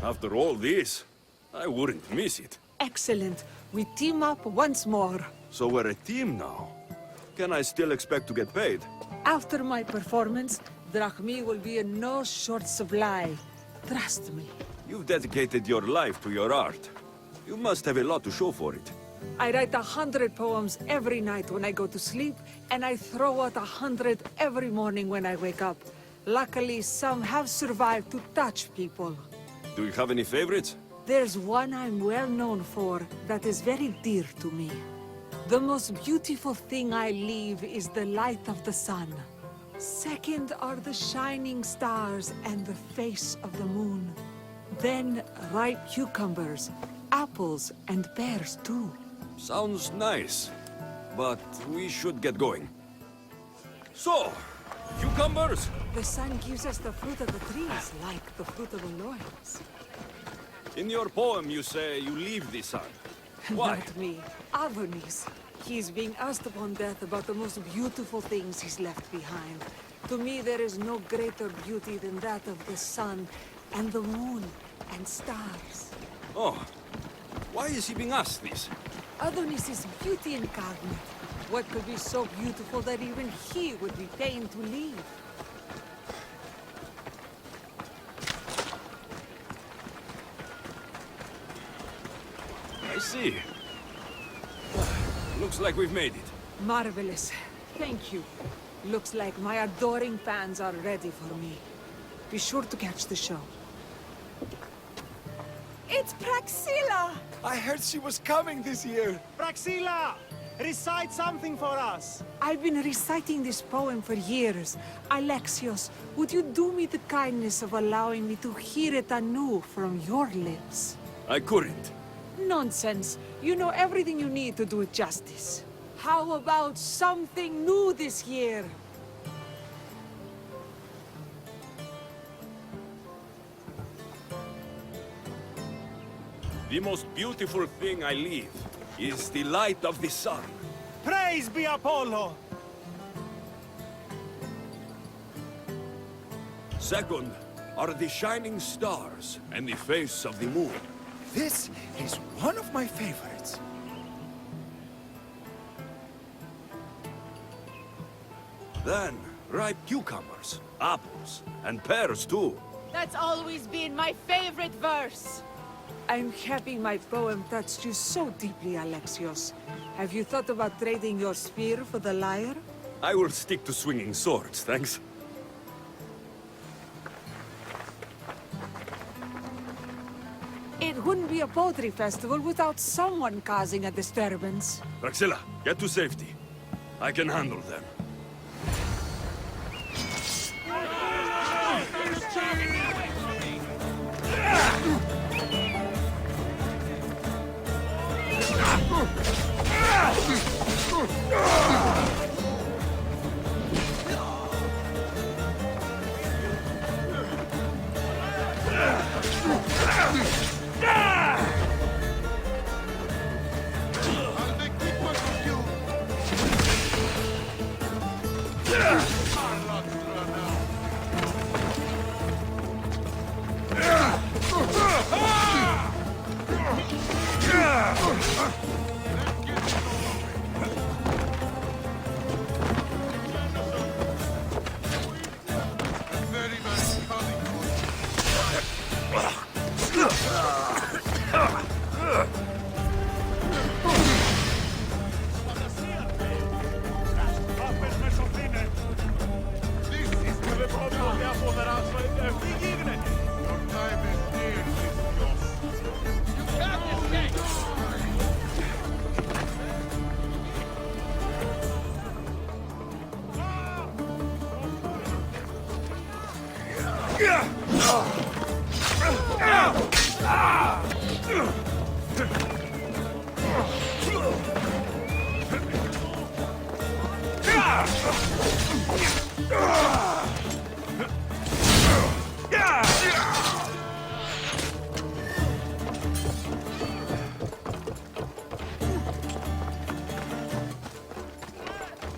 S2: After all this, I wouldn't miss it.
S4: Excellent. We team up once more.
S2: So we're a team now. Can I still expect to get paid?
S4: After my performance, drachmi will be in no short supply. Trust me.
S2: You've dedicated your life to your art. You must have a lot to show for it.
S4: I write 100 poems every night when I go to sleep, and I throw out 100 every morning when I wake up. Luckily, some have survived to touch people.
S2: Do you have any favorites?
S4: There's one I'm well known for that is very dear to me. The most beautiful thing I leave is the light of the sun. Second are the shining stars and the face of the moon. Then ripe cucumbers, apples, and pears too.
S2: Sounds nice, but we should get going. So, cucumbers?
S4: The sun gives us the fruit of the trees, like the fruit of the Orions.
S2: In your poem you say you leave the sun. Why?
S4: Not me. Adonis. He's being asked upon death about the most beautiful things he's left behind. To me, there is no greater beauty than that of the sun, and the moon, and stars.
S2: Oh, why is he being asked this?
S4: Adonis is beauty incarnate. What could be so beautiful that even he would be pained to leave?
S2: I see. Looks like we've made it.
S4: Marvelous. Thank you. Looks like my adoring fans are ready for me. Be sure to catch the show.
S6: It's Praxilla!
S5: I heard she was coming this year. Praxilla! Recite something for us.
S4: I've been reciting this poem for years. Alexios, would you do me the kindness of allowing me to hear it anew from your lips?
S2: I couldn't.
S4: Nonsense. You know everything you need to do it justice. How about something new this year?
S2: The most beautiful thing I leave is the light of the sun.
S5: Praise be Apollo!
S2: Second are the shining stars and the face of the moon.
S8: This is one of my favorites.
S2: Then, ripe cucumbers, apples, and pears too.
S9: That's always been my favorite verse.
S4: I'm happy my poem touched you so deeply, Alexios. Have you thought about trading your spear for the lyre?
S2: I will stick to swinging swords, thanks.
S4: It wouldn't be a poetry festival without someone causing a disturbance.
S2: Praxilla, get to safety. I can handle them.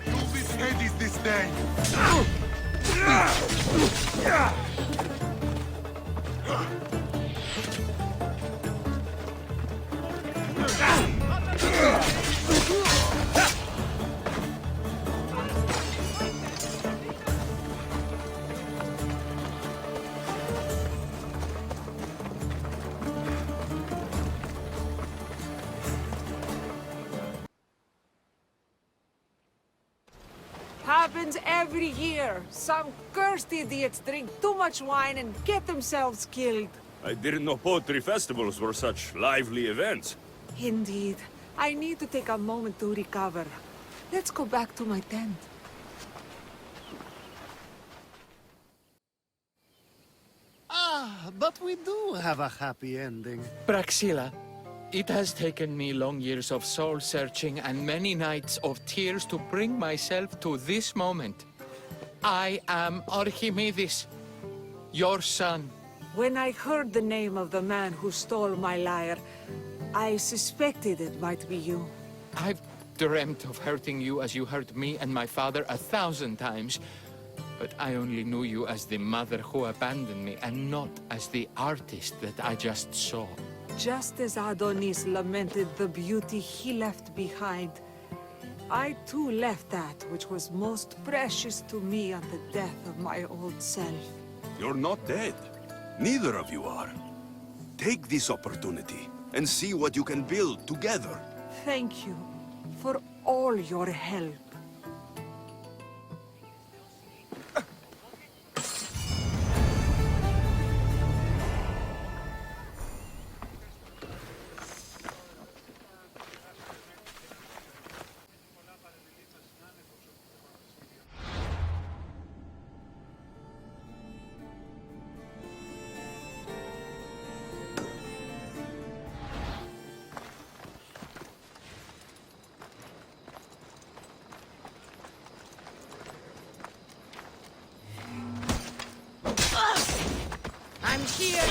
S11: Whose head is this day?
S4: Happens every year. Some cursed idiots drink too much wine and get themselves killed.
S2: I didn't know poetry festivals were such lively events.
S4: Indeed. I need to take a moment to recover. Let's go back to my tent.
S1: Ah, but we do have a happy ending.
S3: Praxilla, it has taken me long years of soul-searching and many nights of tears to bring myself to this moment. I am Orchimedes, your son.
S4: When I heard the name of the man who stole my lyre, I suspected it might be you.
S3: I've dreamt of hurting you as you hurt me and my father 1,000 times. But I only knew you as the mother who abandoned me, and not as the artist that I just saw.
S4: Just as Adonis lamented the beauty he left behind, I too left that which was most precious to me on the death of my old self.
S2: You're not dead. Neither of you are. Take this opportunity and see what you can build together.
S4: Thank you for all your help.
S10: I'm here.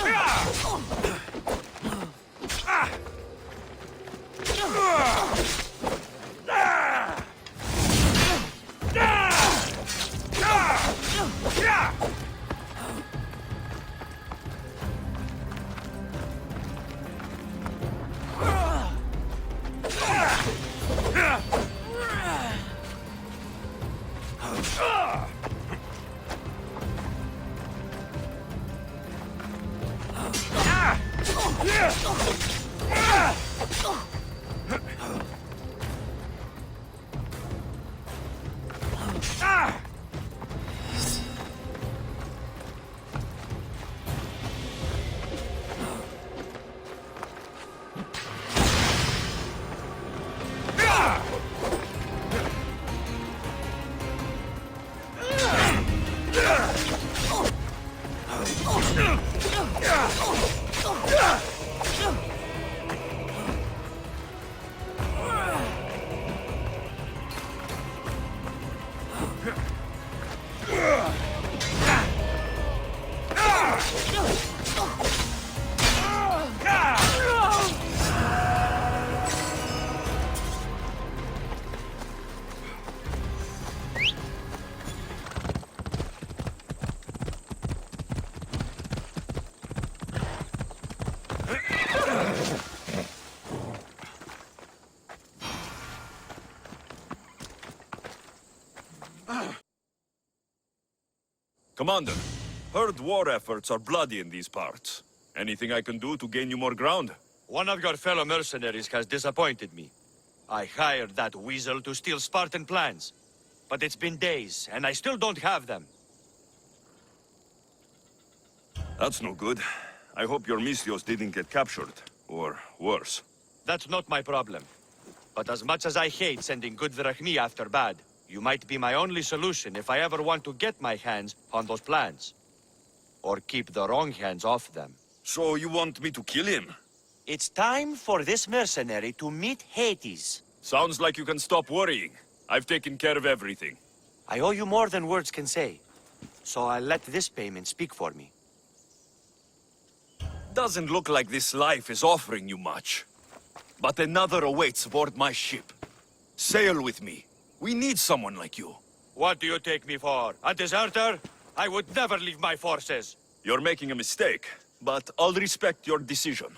S2: Commander, heard war efforts are bloody in these parts. Anything I can do to gain you more ground?
S12: One of your fellow mercenaries has disappointed me. I hired that weasel to steal Spartan plans. But it's been days, and I still don't have them.
S2: That's no good. I hope your Mystios didn't get captured, or worse.
S12: That's not my problem. But as much as I hate sending good drachmi after bad, you might be my only solution if I ever want to get my hands on those plans. or keep the wrong hands off them.
S2: So you want me to kill him?
S12: It's time for this mercenary to meet Hades.
S2: Sounds like you can stop worrying. I've taken care of everything.
S12: I owe you more than words can say, so I'll let this payment speak for me.
S2: Doesn't look like this life is offering you much. But another awaits aboard my ship. Sail with me. We need someone like you.
S12: What do you take me for? A deserter? I would never leave my forces.
S2: You're making a mistake, but I'll respect your decision.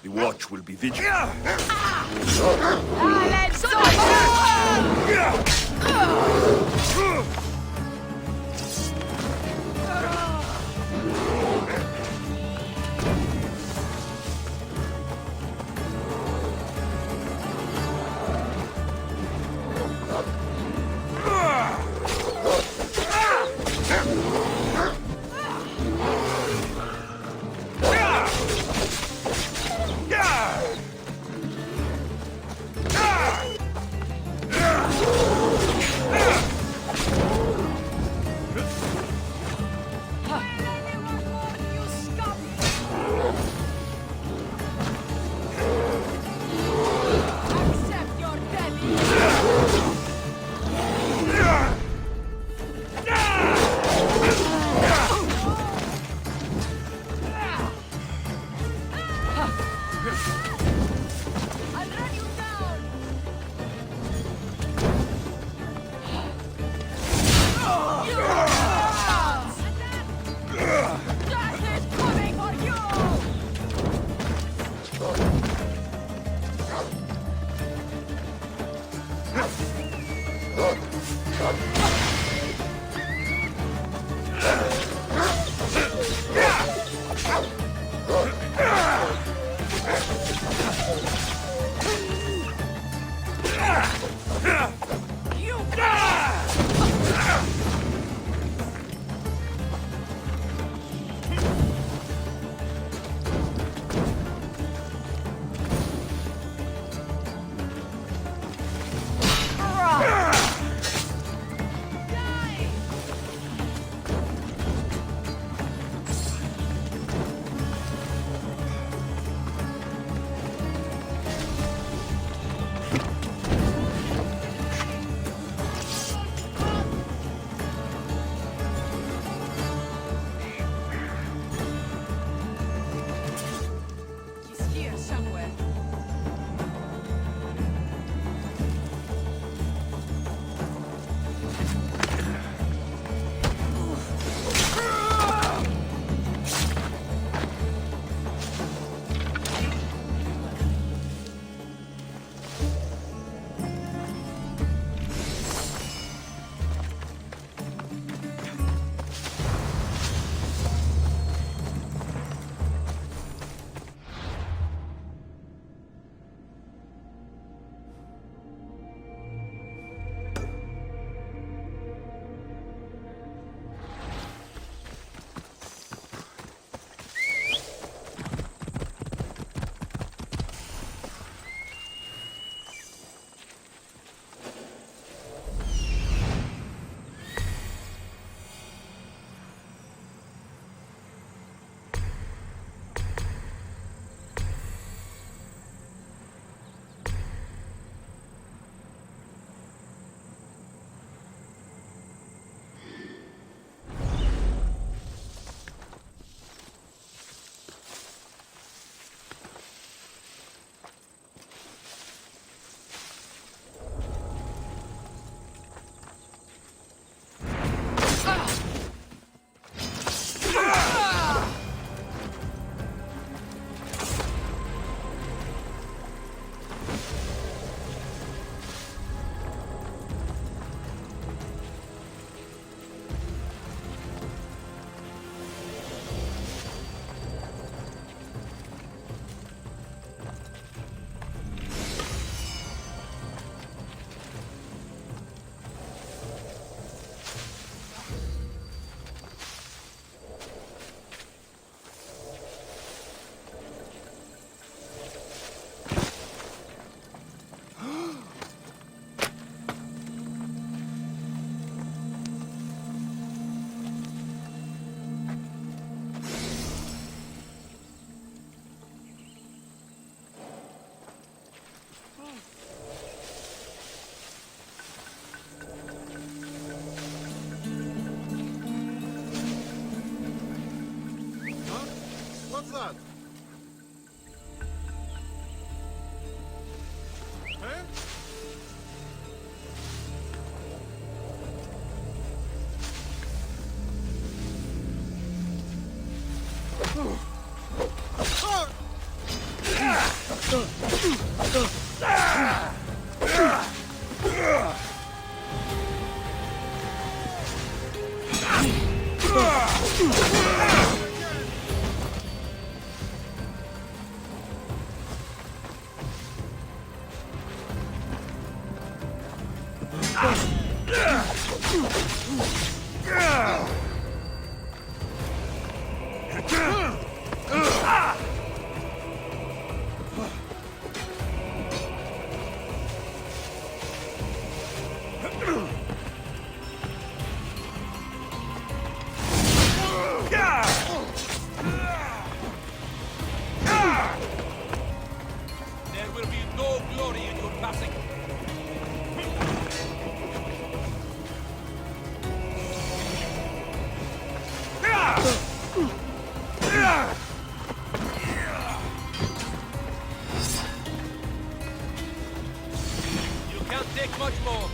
S2: The watch will be vigilant.
S7: There will be no glory in your passing. You can't take much more.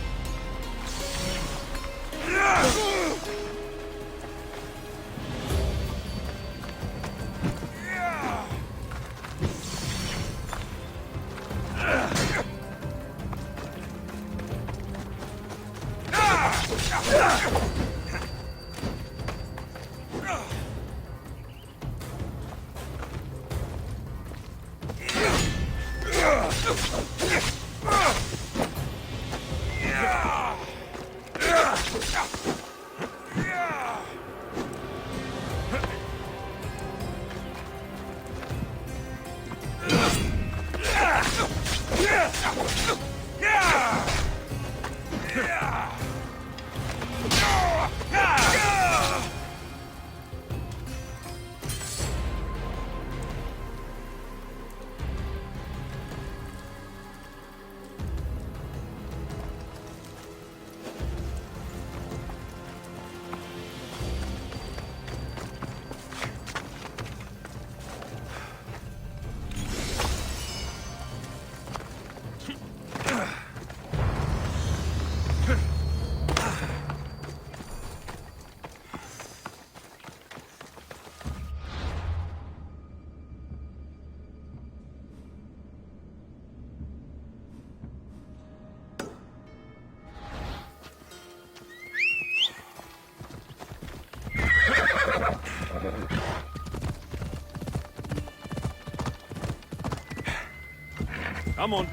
S7: Come on.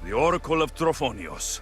S2: The Oracle of Trophonios.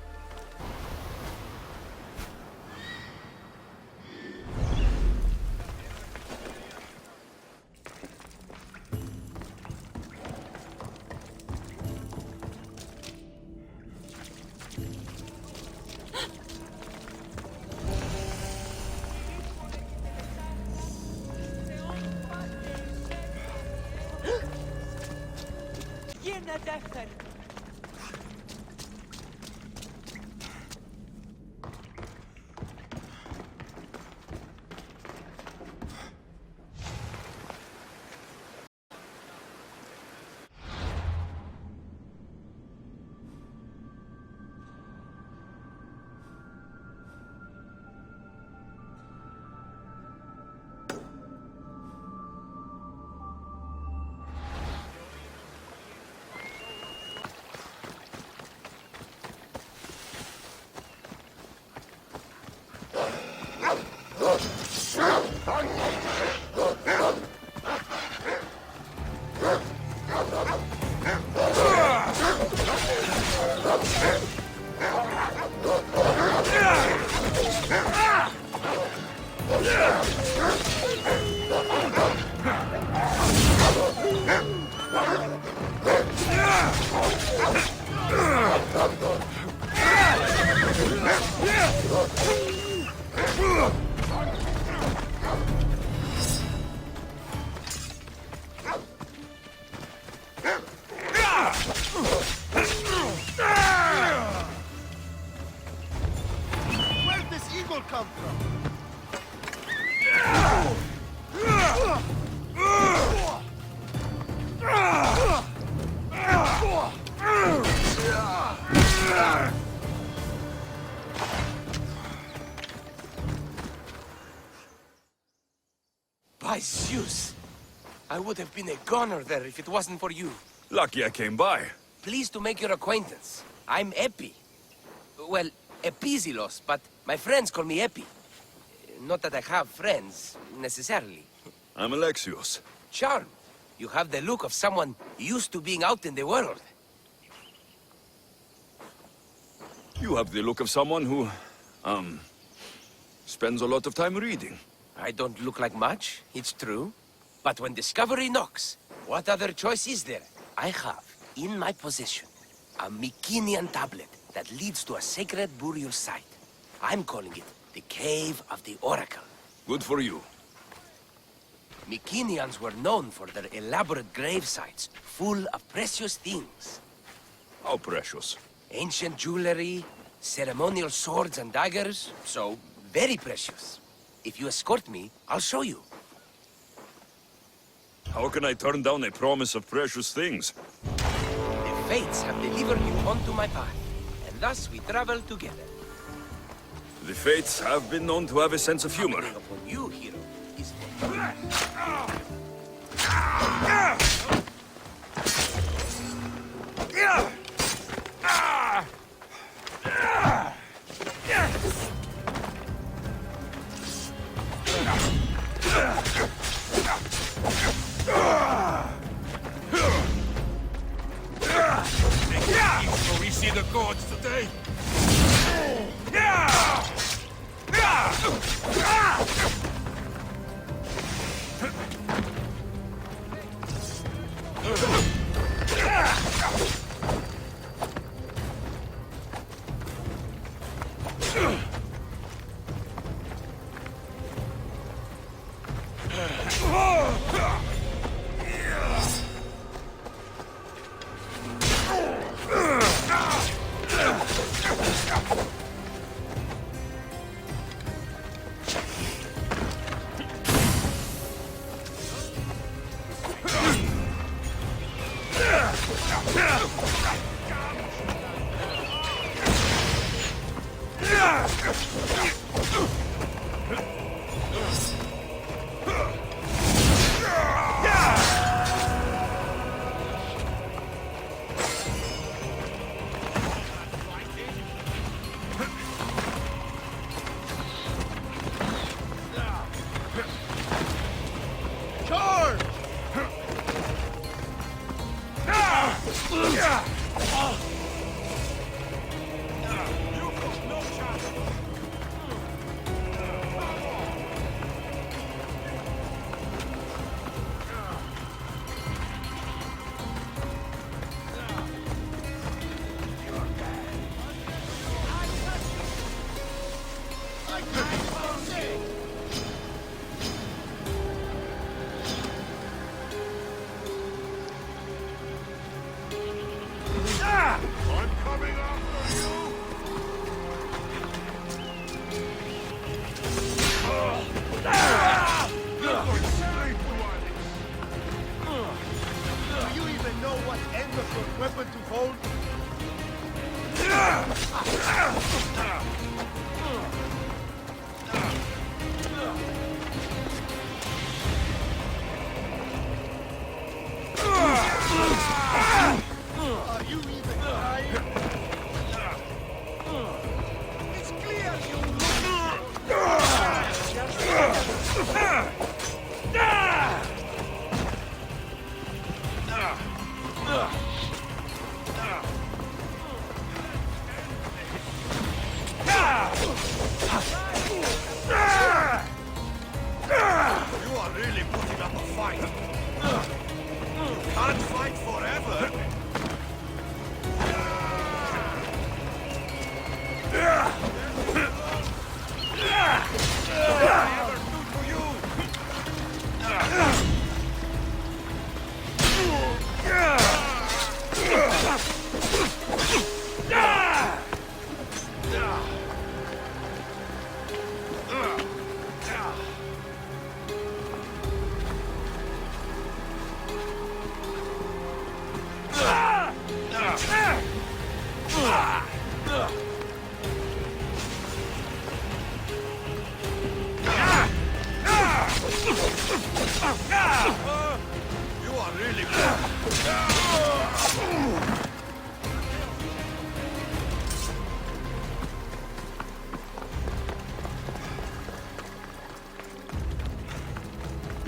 S13: By Zeus! I would have been a goner there if it wasn't for you.
S2: Lucky I came by.
S13: Pleased to make your acquaintance. I'm Eppie. Well, Episilos, but my friends call me Eppie. Not that I have friends, necessarily.
S2: I'm Alexios.
S13: Charmed. You have the look of someone used to being out in the world.
S2: You have the look of someone who, spends a lot of time reading.
S13: I don't look like much, it's true. But when discovery knocks, what other choice is there? I have, in my possession, a Mycenaean tablet that leads to a sacred burial site. I'm calling it the Cave of the Oracle.
S2: Good for you.
S13: Mycenaeans were known for their elaborate grave sites, full of precious things.
S2: How precious.
S13: Ancient jewelry, ceremonial swords and daggers, so very precious. If you escort me, I'll show you.
S2: How can I turn down a promise of precious things?
S13: The fates have delivered you onto my path, and thus we travel together.
S2: The fates have been known to have a sense of humor.
S13: Happening upon you, hero, is
S7: So we see the gods today.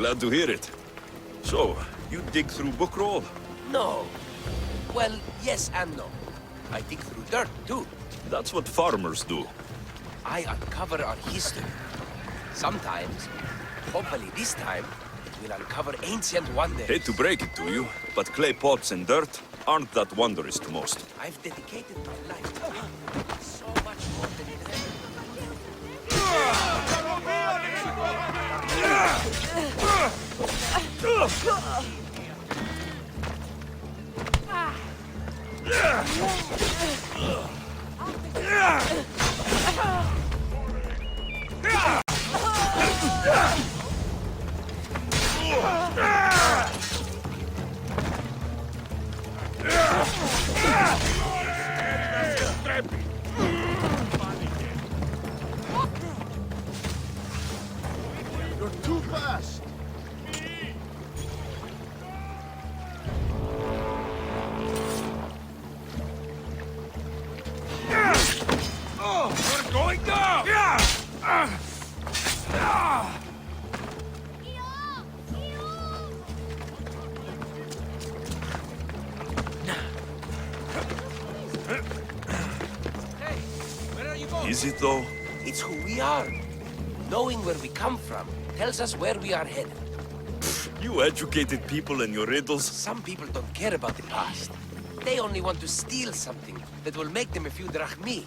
S2: Glad to hear it. So, you dig through book roll?
S13: No. Well, yes and no. I dig through dirt, too.
S2: That's what farmers do.
S13: I uncover our history. Sometimes, hopefully this time, we'll uncover ancient wonders.
S2: Hate to break it to you, but clay pots and dirt aren't that wondrous to most.
S13: I've dedicated my life so much more than
S11: You're too fast!
S7: We're going down!
S2: Is it though?
S13: it's who we are. Knowing where we come from tells us where we are headed.
S2: You educated people and your riddles?
S13: Some people don't care about the past. They only want to steal something that will make them a few drachmi.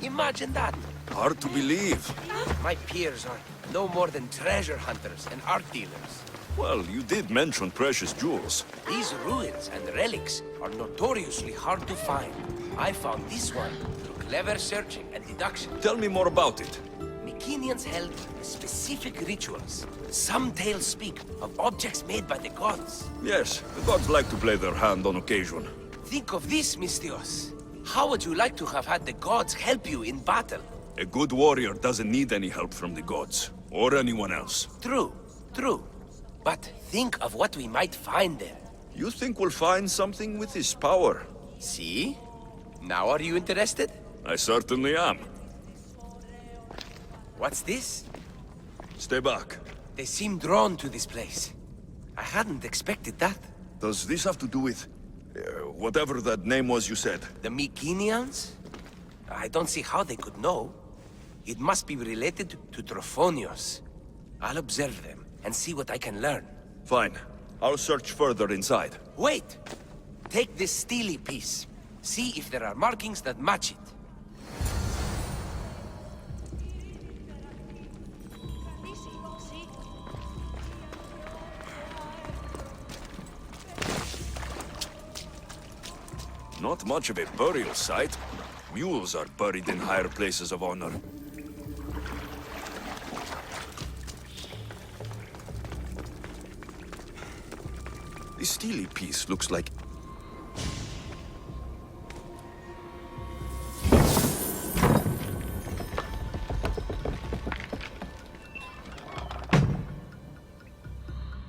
S13: Imagine that.
S2: Hard to believe.
S13: My peers are no more than treasure hunters and art dealers.
S2: Well, you did mention precious jewels.
S13: These ruins and relics are notoriously hard to find. I found this one through clever searching and deduction.
S2: Tell me more about it.
S13: Mycenaeans held specific rituals. Some tales speak of objects made by the gods.
S2: Yes, the gods like to play their hand on occasion.
S13: Think of this, Mystios. How would you like to have had the gods help you in battle?
S2: A good warrior doesn't need any help from the gods, or anyone else.
S13: True, true. But think of what we might find there.
S2: You think we'll find something with his power?
S13: See? Now are you interested?
S2: I certainly am.
S13: What's this?
S2: Stay back.
S13: They seem drawn to this place. I hadn't expected that.
S2: Does this have to do with... whatever that name was you said?
S13: The Mycenaeans? I don't see how they could know. It must be related to Trophonios. I'll observe them and see what I can learn.
S2: Fine. I'll search further inside.
S13: Wait! Take this stele piece. See if there are markings that match it.
S2: Not much of a burial site. Mules are buried in higher places of honor. This stele piece looks like...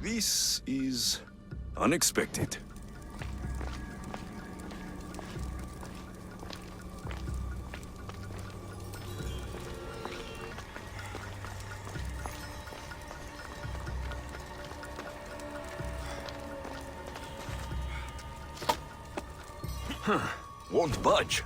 S2: This is... unexpected. Won't budge.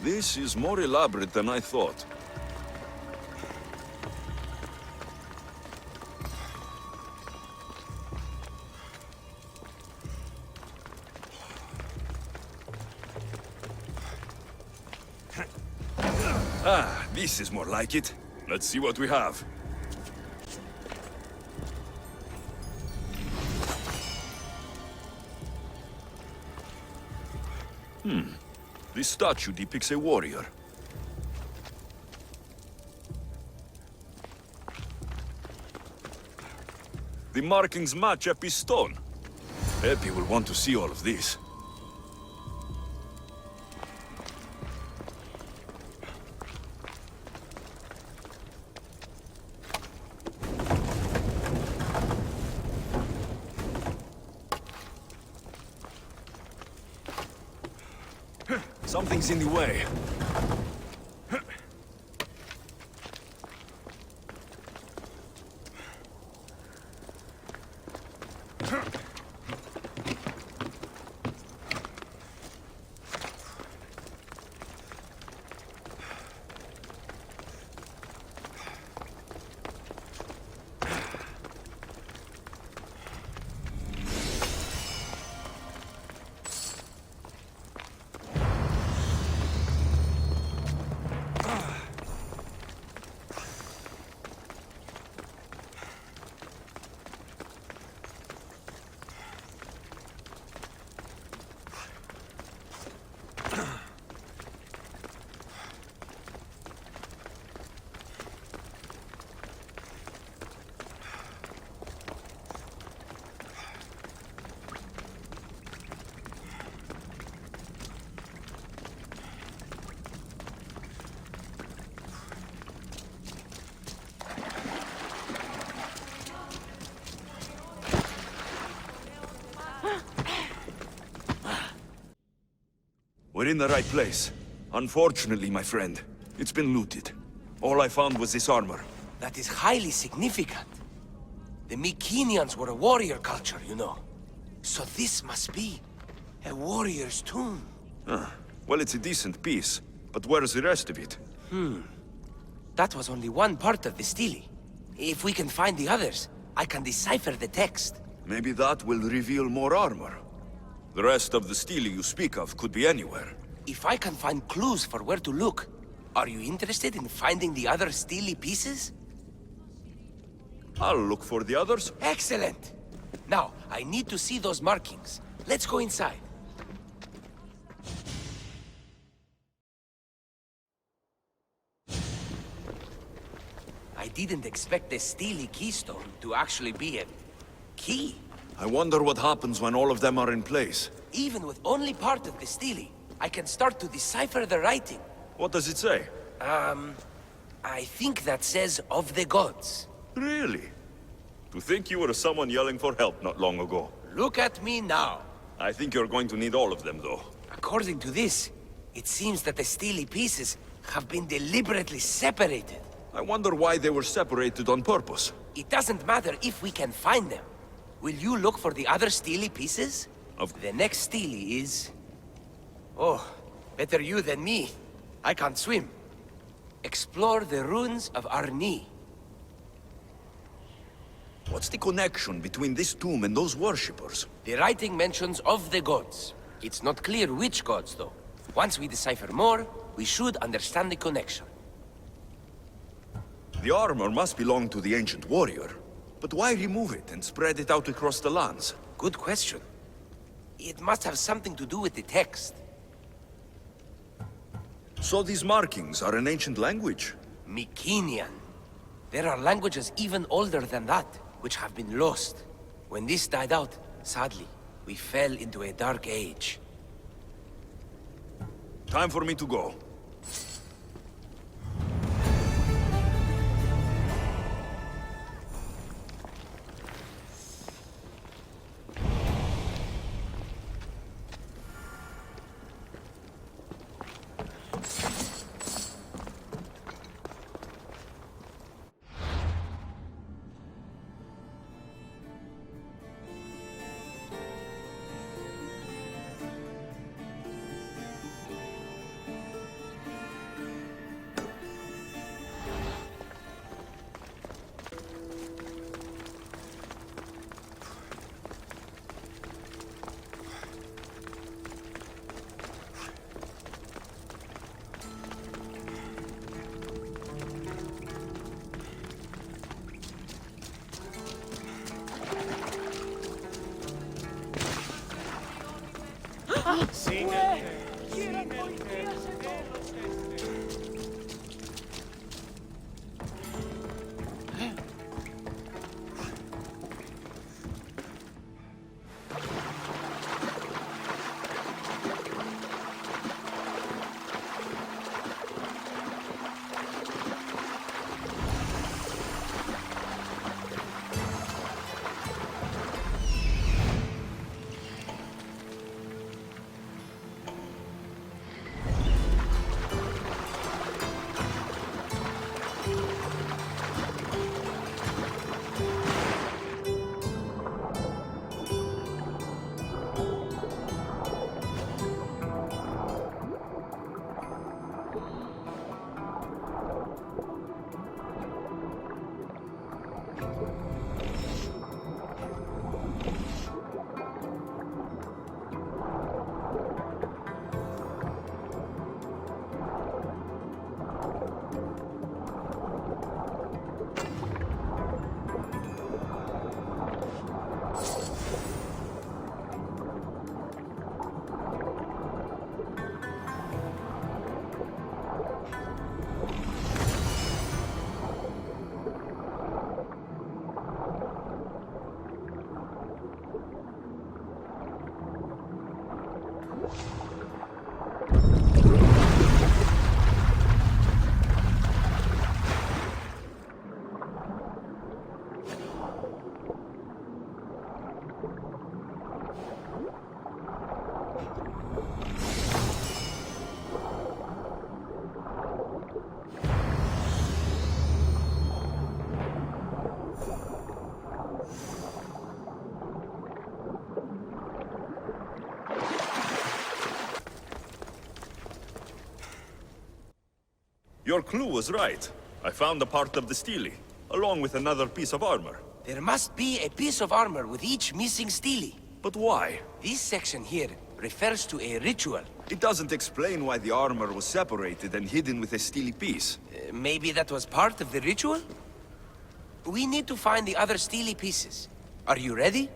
S2: This is more elaborate than I thought. Ah, this is more like it. Let's see what we have. This statue depicts a warrior. The markings match Eppie's stone. Eppie will want to see all of this. Something's in the way. We're in the right place. Unfortunately, my friend, it's been looted. All I found was this armor.
S13: That is highly significant. The Mycenaeans were a warrior culture, you know. So this must be a warrior's tomb.
S2: Well, it's a decent piece, but where's the rest of it?
S13: That was only one part of the stele. If we can find the others, I can decipher the text.
S2: Maybe that will reveal more armor. The rest of the stele you speak of could be anywhere.
S13: If I can find clues for where to look, are you interested in finding the other stele pieces?
S2: I'll look for the others.
S13: Excellent! Now, I need to see those markings. Let's go inside. I didn't expect the stele keystone to actually be a key.
S2: I wonder what happens when all of them are in place.
S13: Even with only part of the stele, I can start to decipher the writing.
S2: What does it say?
S13: I think that says of the gods.
S2: Really? To think you were someone yelling for help not long ago.
S13: Look at me now.
S2: I think you're going to need all of them, though.
S13: According to this, it seems that the stele pieces have been deliberately separated.
S2: I wonder why they were separated on purpose.
S13: It doesn't matter if we can find them. Will you look for the other stele pieces? The next stele is... Oh, better you than me. I can't swim. Explore the ruins of Arne.
S2: What's the connection between this tomb and those worshippers?
S13: The writing mentions of the gods. It's not clear which gods, though. Once we decipher more, we should understand the connection.
S2: The armor must belong to the ancient warrior. But why remove it and spread it out across the lands?
S13: Good question. It must have something to do with the text.
S2: So these markings are an ancient language?
S13: Mycenaean. There are languages even older than that, which have been lost. When this died out, sadly, we fell into a dark age.
S2: Time for me to go. Your clue was right. I found a part of the stele, along with another piece of armor.
S13: There must be a piece of armor with each missing stele.
S2: But why?
S13: This section here refers to a ritual.
S2: It doesn't explain why the armor was separated and hidden with a stele piece.
S13: Maybe that was part of the ritual? We need to find the other stele pieces. Are you ready?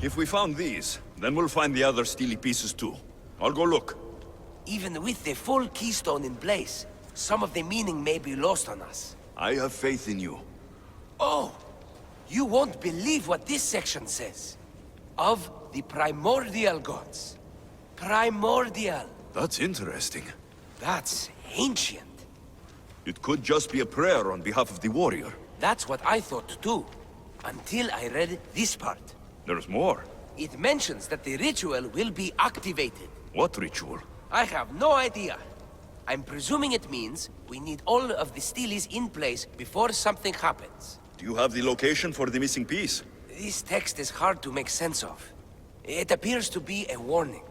S2: If we found these, then we'll find the other stele pieces too. I'll go look.
S13: Even with the full keystone in place, some of the meaning may be lost on us.
S2: I have faith in you.
S13: Oh! You won't believe what this section says. Of the primordial gods. Primordial.
S2: That's interesting.
S13: That's ancient.
S2: It could just be a prayer on behalf of the warrior.
S13: That's what I thought too. Until I read this part.
S2: There's more.
S13: It mentions that the ritual will be activated.
S2: What ritual?
S13: I have no idea. I'm presuming it means we need all of the steles in place before something happens.
S2: Do you have the location for the missing piece?
S13: This text is hard to make sense of. It appears to be a warning.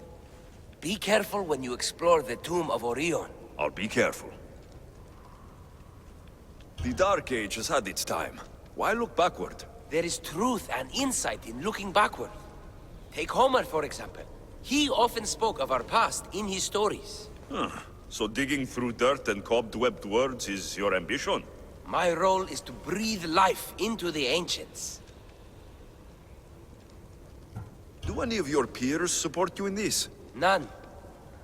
S13: Be careful when you explore the tomb of Orion.
S2: I'll be careful. The Dark Age has had its time. Why look backward?
S13: There is truth and insight in looking backward. Take Homer, for example. He often spoke of our past in his stories.
S2: Huh. So digging through dirt and cobwebbed words is your ambition?
S13: My role is to breathe life into the ancients.
S2: Do any of your peers support you in this?
S13: None.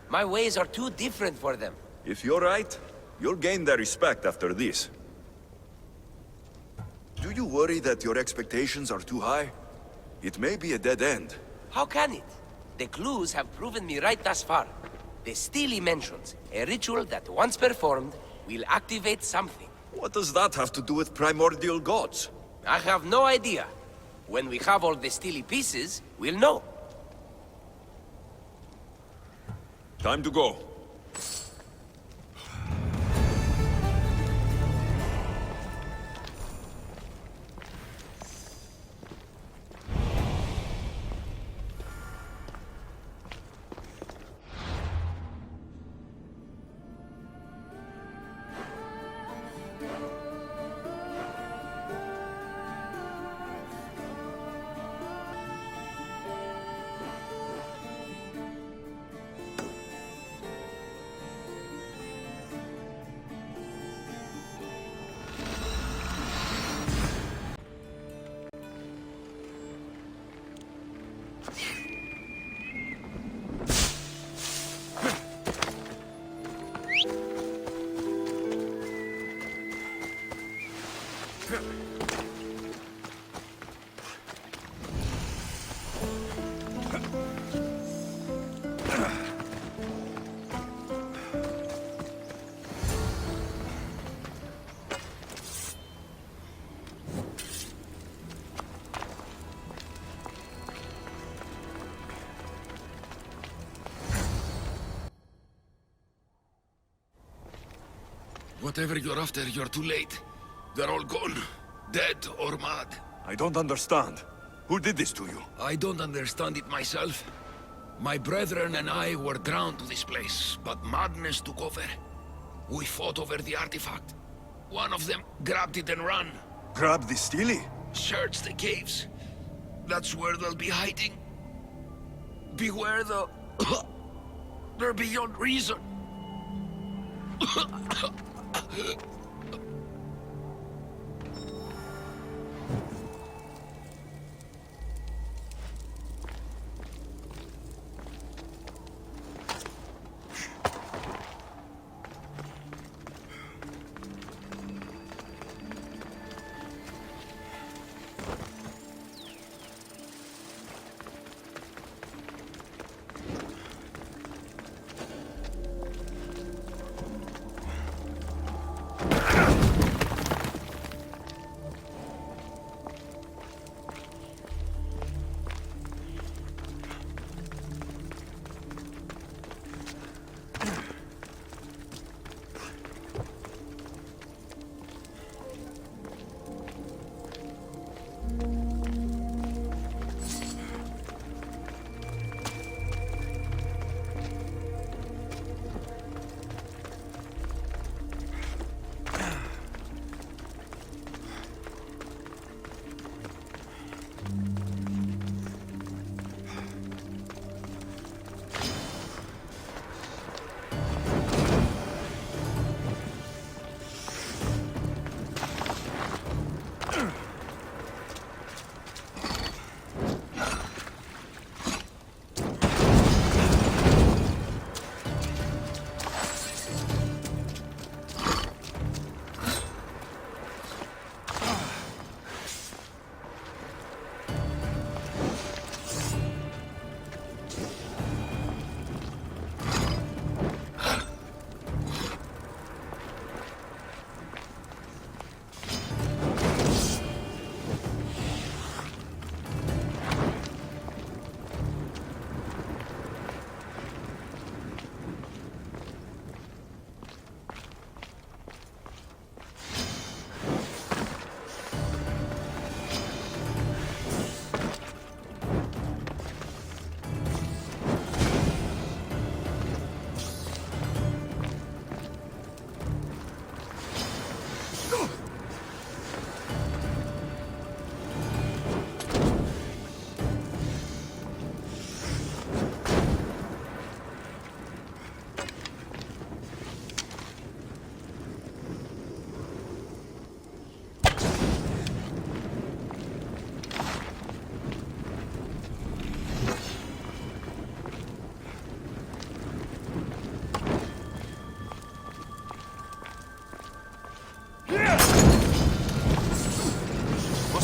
S13: My ways are too different for them.
S2: If you're right, you'll gain their respect after this. Do you worry that your expectations are too high? It may be a dead end.
S13: How can it? The clues have proven me right thus far. The stele mentions a ritual that once performed will activate something.
S2: What does that have to do with primordial gods?
S13: I have no idea. When we have all the stele pieces, we'll know.
S2: Time to go.
S13: Whatever you're after, you're too late. They're all gone. Dead or mad.
S2: I don't understand. Who did this to you?
S13: I don't understand it myself. My brethren and I were drawn to this place, but madness took over. We fought over the artifact. One of them grabbed it and ran.
S2: Grab the stele?
S13: Search the caves. That's where they'll be hiding. Beware the... They're beyond reason.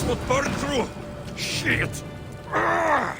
S2: Not burn through! Shit! Ah!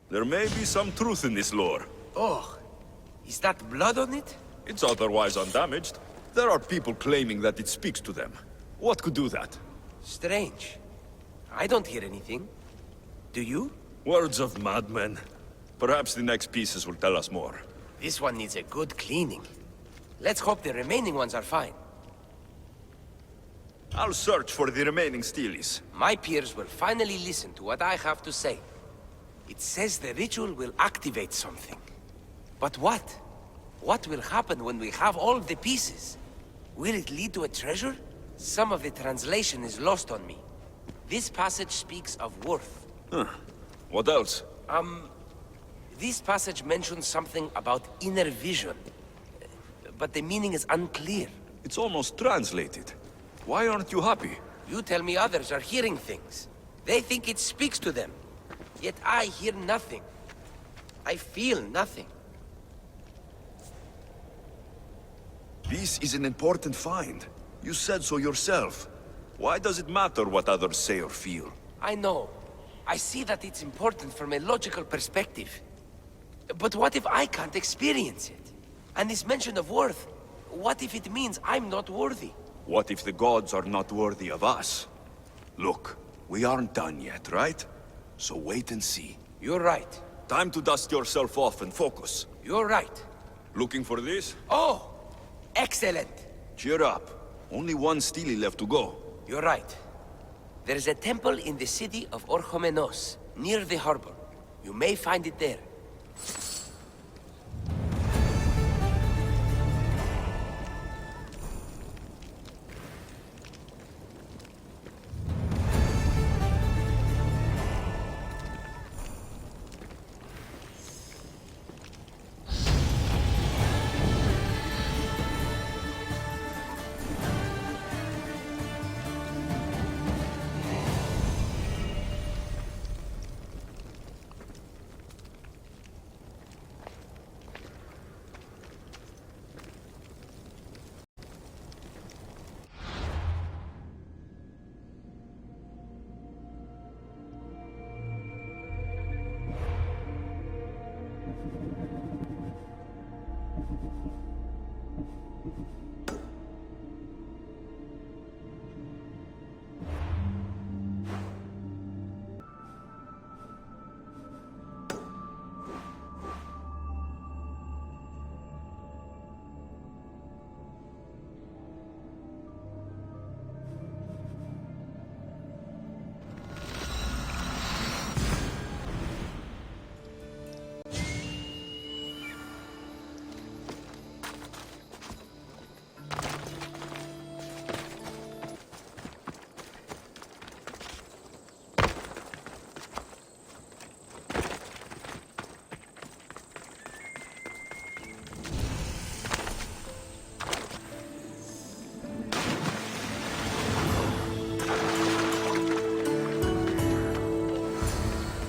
S2: There may be some truth in this lore.
S13: Oh, is that blood on it?
S2: It's otherwise undamaged. There are people claiming that it speaks to them. What could do that?
S13: Strange. I don't hear anything. Do you?
S2: Words of madmen. Perhaps the next pieces will tell us more.
S13: This one needs a good cleaning. Let's hope the remaining ones are fine.
S2: I'll search for the remaining steles.
S13: My peers will finally listen to what I have to say. It says the ritual will activate something. But what? What will happen when we have all the pieces? Will it lead to a treasure? Some of the translation is lost on me. This passage speaks of worth.
S2: Huh. What else?
S13: This passage mentions something about inner vision. But the meaning is unclear.
S2: It's almost translated. Why aren't you happy?
S13: You tell me others are hearing things. They think it speaks to them. Yet I hear nothing. I feel nothing.
S2: This is an important find. You said so yourself. Why does it matter what others say or feel?
S13: I know. I see that it's important from a logical perspective. But what if I can't experience it? And this mention of worth, what if it means I'm not worthy?
S2: What if the gods are not worthy of us? Look, we aren't done yet, right? So wait and see.
S13: You're right.
S2: Time to dust yourself off and focus.
S13: You're right.
S2: Looking for this?
S13: Oh! Excellent!
S2: Cheer up. Only one stele left to go.
S13: You're right. There's a temple in the city of Orchomenos, near the harbor. You may find it there.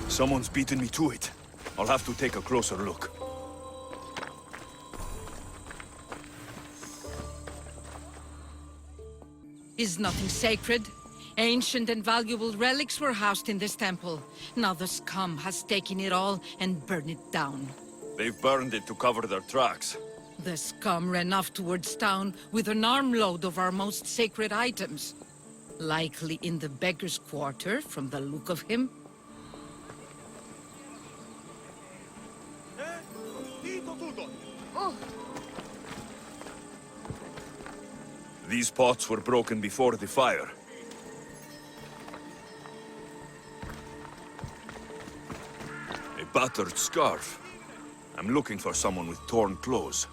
S2: Someone's beaten me to it. I'll have to take a closer look.
S14: Is nothing sacred? Ancient and valuable relics were housed in this temple. Now the scum has taken it all and burned it down.
S2: They've burned it to cover their tracks.
S14: The scum ran off towards town with an armload of our most sacred items. Likely in the beggar's quarter, from the look of him.
S2: These pots were broken before the fire. A battered scarf. I'm looking for someone with torn clothes.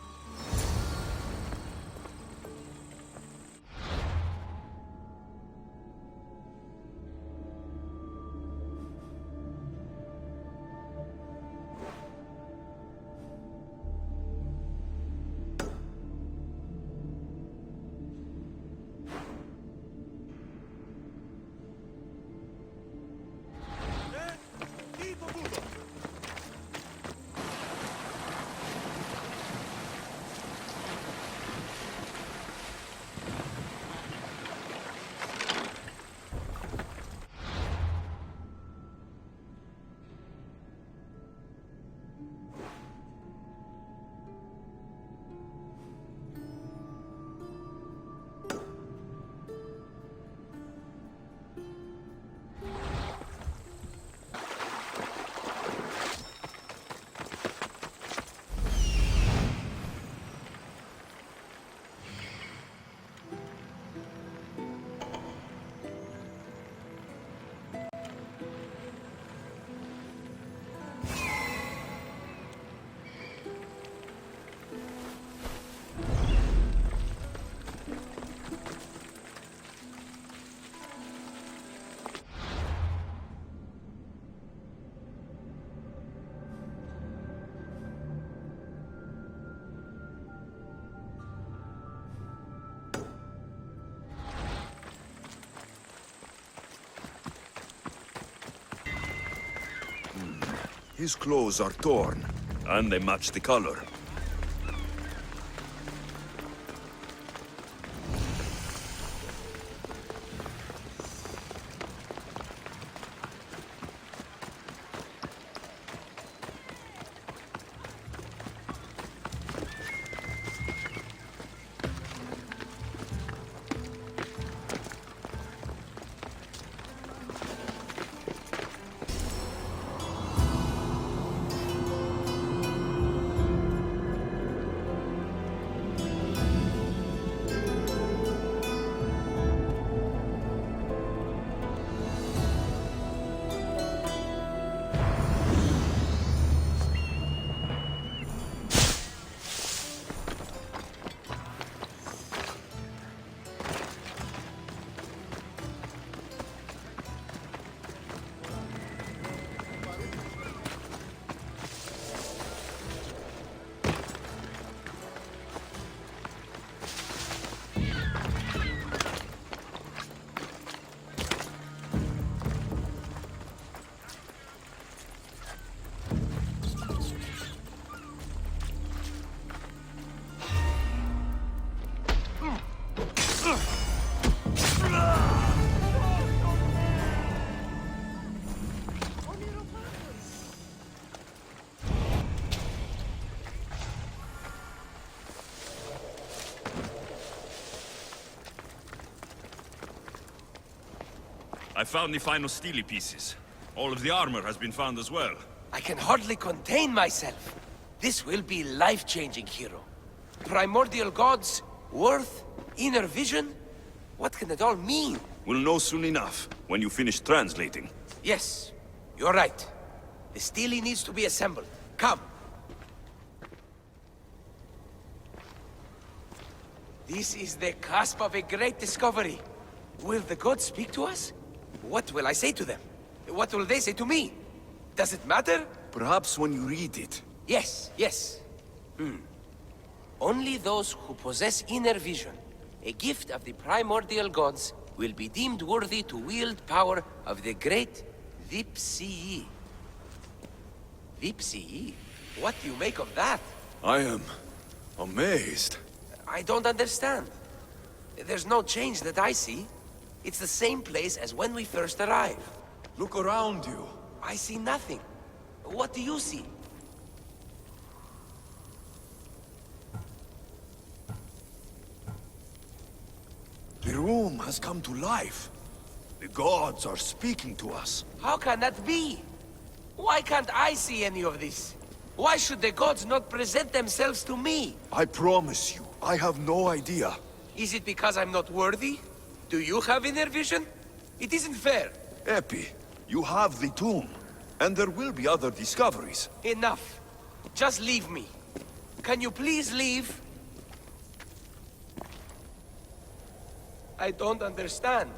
S2: His clothes are torn, and they match the color. I found the final stele pieces. All of the armor has been found as well.
S13: I can hardly contain myself. This will be life-changing, hero. Primordial gods, worth, inner vision. What can it all mean?
S2: We'll know soon enough, when you finish translating.
S13: Yes, you're right. The stele needs to be assembled. Come. This is the cusp of a great discovery. Will the gods speak to us? What will I say to them? What will they say to me? Does it matter?
S2: Perhaps when you read it.
S13: Yes, yes. Only those who possess inner vision, a gift of the primordial gods, will be deemed worthy to wield power of the great Vipsii. Vipsii? What do you make of that?
S2: I am amazed.
S13: I don't understand. There's no change that I see. It's the same place as when we first arrived.
S2: Look around you.
S13: I see nothing. What do you see?
S2: The room has come to life. The gods are speaking to us.
S13: How can that be? Why can't I see any of this? Why should the gods not present themselves to me?
S2: I promise you, I have no idea.
S13: Is it because I'm not worthy? Do you have inner vision? It isn't fair.
S2: Eppie, you have the tomb, and there will be other discoveries.
S13: Enough. Just leave me. Can you please leave? I don't understand.